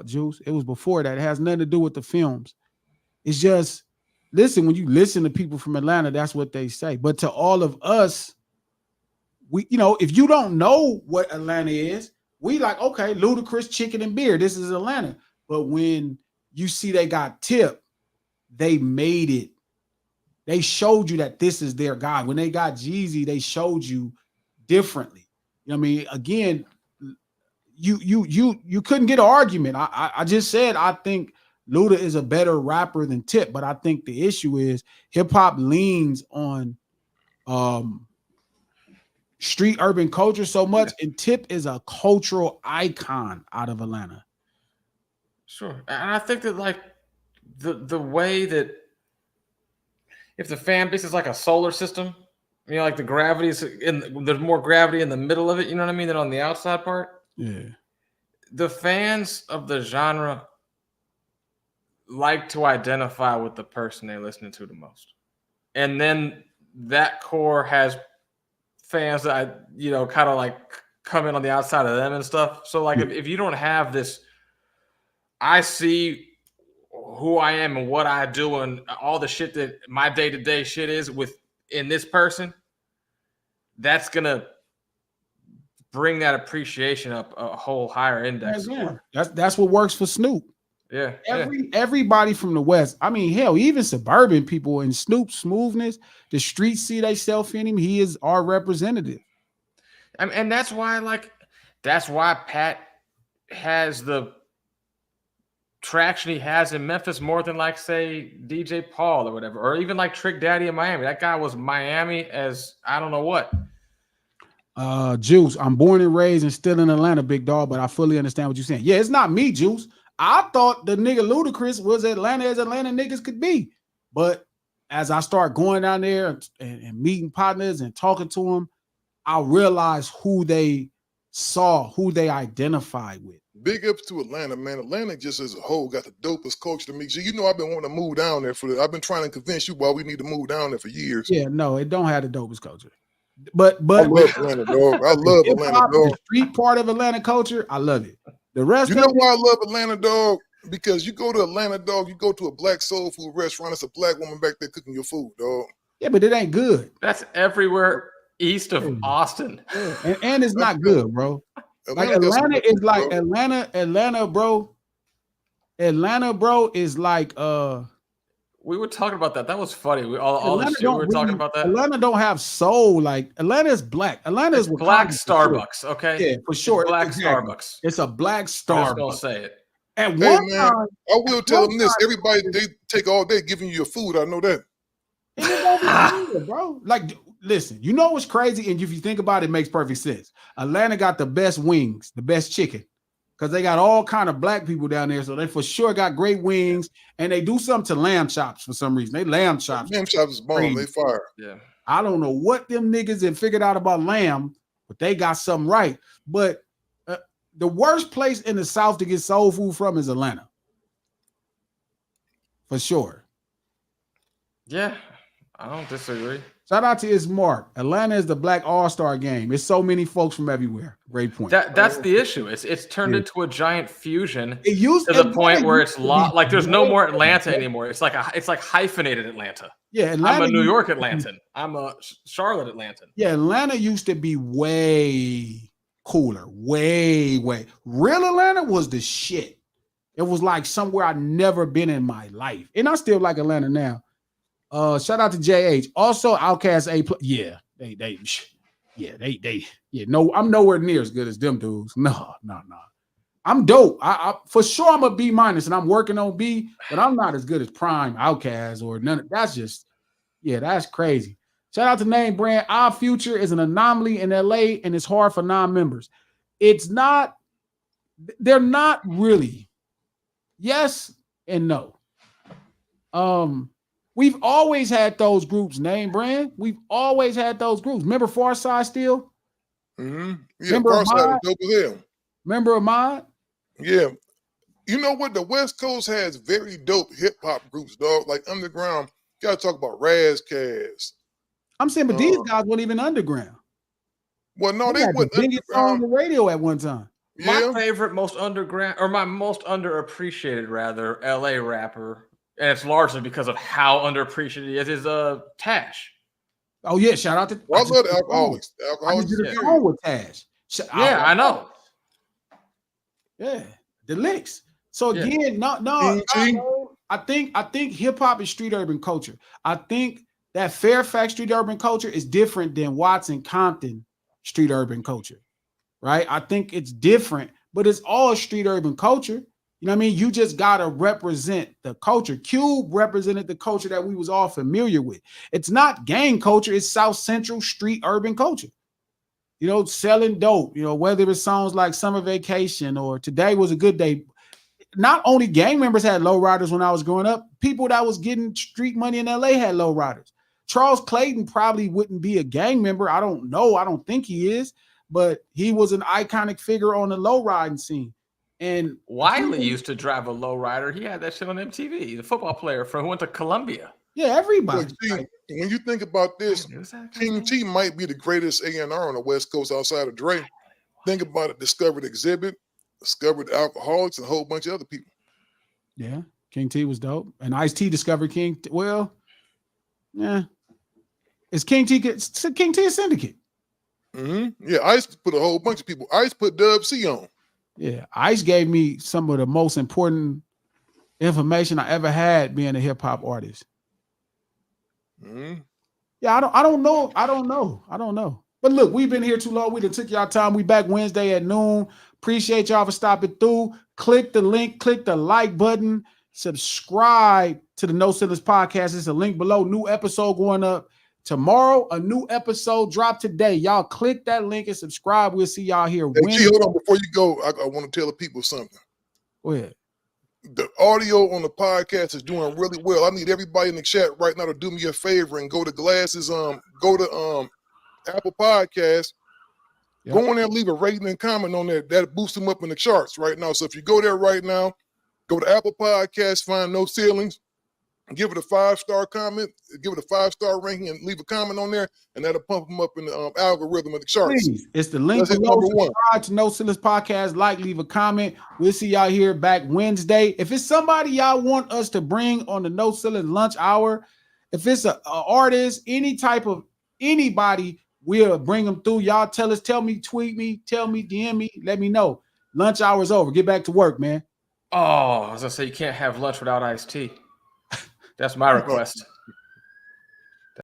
Juice. It was before that. It has nothing to do with the films. It's just, listen, when you listen to people from Atlanta, that's what they say. But to all of us, if you don't know what Atlanta is, we like, okay, Ludacris, chicken and beer. This is Atlanta. But when you see they got Tip, they made it. They showed you that this is their guy. When they got Jeezy, they showed you differently. You know what I mean? Again, you couldn't get an argument. I just said I think Luda is a better rapper than Tip, but I think the issue is hip hop leans on street urban culture so much, and Tip is a cultural icon out of Atlanta. Sure. And I think that like the way that if the fan base is like a solar system, like the gravity is there's more gravity in the middle of it, you know what I mean, than on the outside part. Yeah. The fans of the genre like to identify with the person they're listening to the most. And then that core has fans that kind of like come in on the outside of them and stuff. So like if you don't have this, I see who I am and what I do and all the shit that my day-to-day shit is in this person, that's gonna bring that appreciation up a whole higher index. Yeah. That's what works for Snoop. Yeah. Everybody from the West. I mean, hell, even suburban people in Snoop's smoothness, the streets see themselves in him. He is our representative. And that's why Pat has the traction he has in Memphis more than like say DJ Paul or whatever, or even like Trick Daddy in Miami. That guy was Miami as I don't know what. Juice, I'm born and raised and still in Atlanta, big dog, but I fully understand what you're saying. Yeah, it's not me, Juice. I thought the nigga Ludacris was Atlanta as Atlanta niggas could be. But as I start going down there and meeting partners and talking to them, I realized who they saw, who they identified with. Big ups to Atlanta, man. Atlanta just as a whole got the dopest culture to me. G, I've been wanting to move down there I've been trying to convince you why we need to move down there for years. Yeah, no, it don't have the dopest culture. But I love Atlanta, dog. I love Atlanta, dog. The street part of Atlanta culture, I love it. The rest you know why I love Atlanta, dog? Because you go to Atlanta, dog, you go to a black soul food restaurant, it's a black woman back there cooking your food, dog. Yeah, but it ain't good. That's everywhere east of Austin. Yeah. And it's not good, bro. Atlanta is like Atlanta, bro. Atlanta, bro, is like we were talking about that. That was funny. We were talking about that. Atlanta don't have soul. Like Atlanta is black. Atlanta is black Starbucks. Okay, yeah, for sure. It's black Starbucks. It's a black Starbucks. I'm just gonna say it. At one time, I will tell them this. Everybody they take all day giving you your food. I know that. It bro. Like, listen. You know what's crazy? And if you think about it, it makes perfect sense. Atlanta got the best wings, the best chicken. Because they got all kind of black people down there, so they for sure got great wings, and they do something to lamb chops for some reason. They lamb chops. Lamb chops is bomb. They fire. Yeah. I don't know what them niggas have figured out about lamb, but they got something right. But the worst place in the South to get soul food from is Atlanta, for sure. Yeah, I don't disagree. Shout out to Ismark. Atlanta is the black all-star game. It's so many folks from everywhere. Great point. That's the issue. It's turned into a giant fusion. It used to the point where it's like there's no more Atlanta anymore. It's like hyphenated Atlanta. Yeah, Atlanta. I'm a New York Atlantan. I'm a Charlotte Atlantan. Yeah, Atlanta used to be way cooler. Way. Real Atlanta was the shit. It was like somewhere I'd never been in my life. And I still like Atlanta now. Shout out to JH. Also, Outkast A+. Yeah, no, I'm nowhere near as good as them dudes. No. I'm dope. I for sure I'm a B-, and I'm working on B, but I'm not as good as Prime, Outkast, or none of that's just, yeah, that's crazy. Shout out to Name Brand. Our Future is an anomaly in LA, and it's hard for non-members. It's not, they're not really. Yes and no. We've always had those groups, Name Brand. We've always had those groups. Remember Farside still? Yeah, Remember Farside is dope as hell. Remember Ahmad? Yeah. You know what? The West Coast has very dope hip hop groups, dog. Like underground. You gotta talk about Razzcast. I'm saying, but these guys weren't even underground. Well, no, they had went the biggest song on the radio at one time. My favorite, most underground, or my most underappreciated, rather, LA rapper, and it's largely because of how underappreciated he is Tash. Oh yeah, shout out to. Well, I love the Alcoholics. I just did a song with Tash. Yeah, I know. Yeah, the licks. So again, no. I think hip hop is street urban culture. I think that Fairfax street urban culture is different than Watson Compton street urban culture, right? I think it's different, but it's all street urban culture. You know what I mean? You just gotta represent the culture. Cube represented the culture that we was all familiar with. It's not gang culture, it's South Central street urban culture. You know, selling dope, you know, whether it's songs like Summer Vacation or Today Was a Good Day. Not only gang members had lowriders when I was growing up, people that was getting street money in LA had lowriders. Charles Clayton probably wouldn't be a gang member. I don't know. I don't think he is, but he was an iconic figure on the lowriding scene. And Wiley used to drive a lowrider. He had that shit on MTV. The football player who went to Columbia. Yeah, everybody. Look, see, when you think about this, King T might be the greatest A&R on the West Coast outside of Dre. Think about it. Discovered Exhibit, discovered Alcoholics, and a whole bunch of other people. Yeah, King T was dope. And Ice-T discovered King. Well, yeah. Is King T a syndicate? Yeah, Ice put a whole bunch of people. Ice put Dub C on. Yeah, Ice gave me some of the most important information I ever had being a hip hop artist. Yeah, I don't know. But look, we've been here too long. We done took y'all time. We back Wednesday at noon. Appreciate y'all for stopping through. Click the link, click the like button, subscribe to the No Ceilings Podcast. It's a link below. New episode going up tomorrow. A new episode dropped today. Y'all click that link and subscribe. We'll see y'all here. Hey, hold on, before you go, I want to tell the people something. Go ahead. The audio on the podcast is doing really well. I need everybody in the chat right now to do me a favor and go to Apple Podcasts. Yep. Go in there and leave a rating and comment on there. That boosts them up in the charts right now. So if you go there right now, go to Apple Podcasts, find No Ceilings, give it a 5-star comment, give it a 5-star ranking, and leave a comment on there, and that'll pump them up in the algorithm of the charts. Please. It's the link below. Subscribe to No Ceilings Podcast. Like, leave a comment. We'll see y'all here back Wednesday. If it's somebody y'all want us to bring on the No Ceilings lunch hour, if it's an artist, any type of anybody, we'll bring them through. Y'all tell me, tweet me, tell me, DM me, let me know. Lunch hour's over. Get back to work, man. Oh, I was gonna say you can't have lunch without iced tea. That's my request.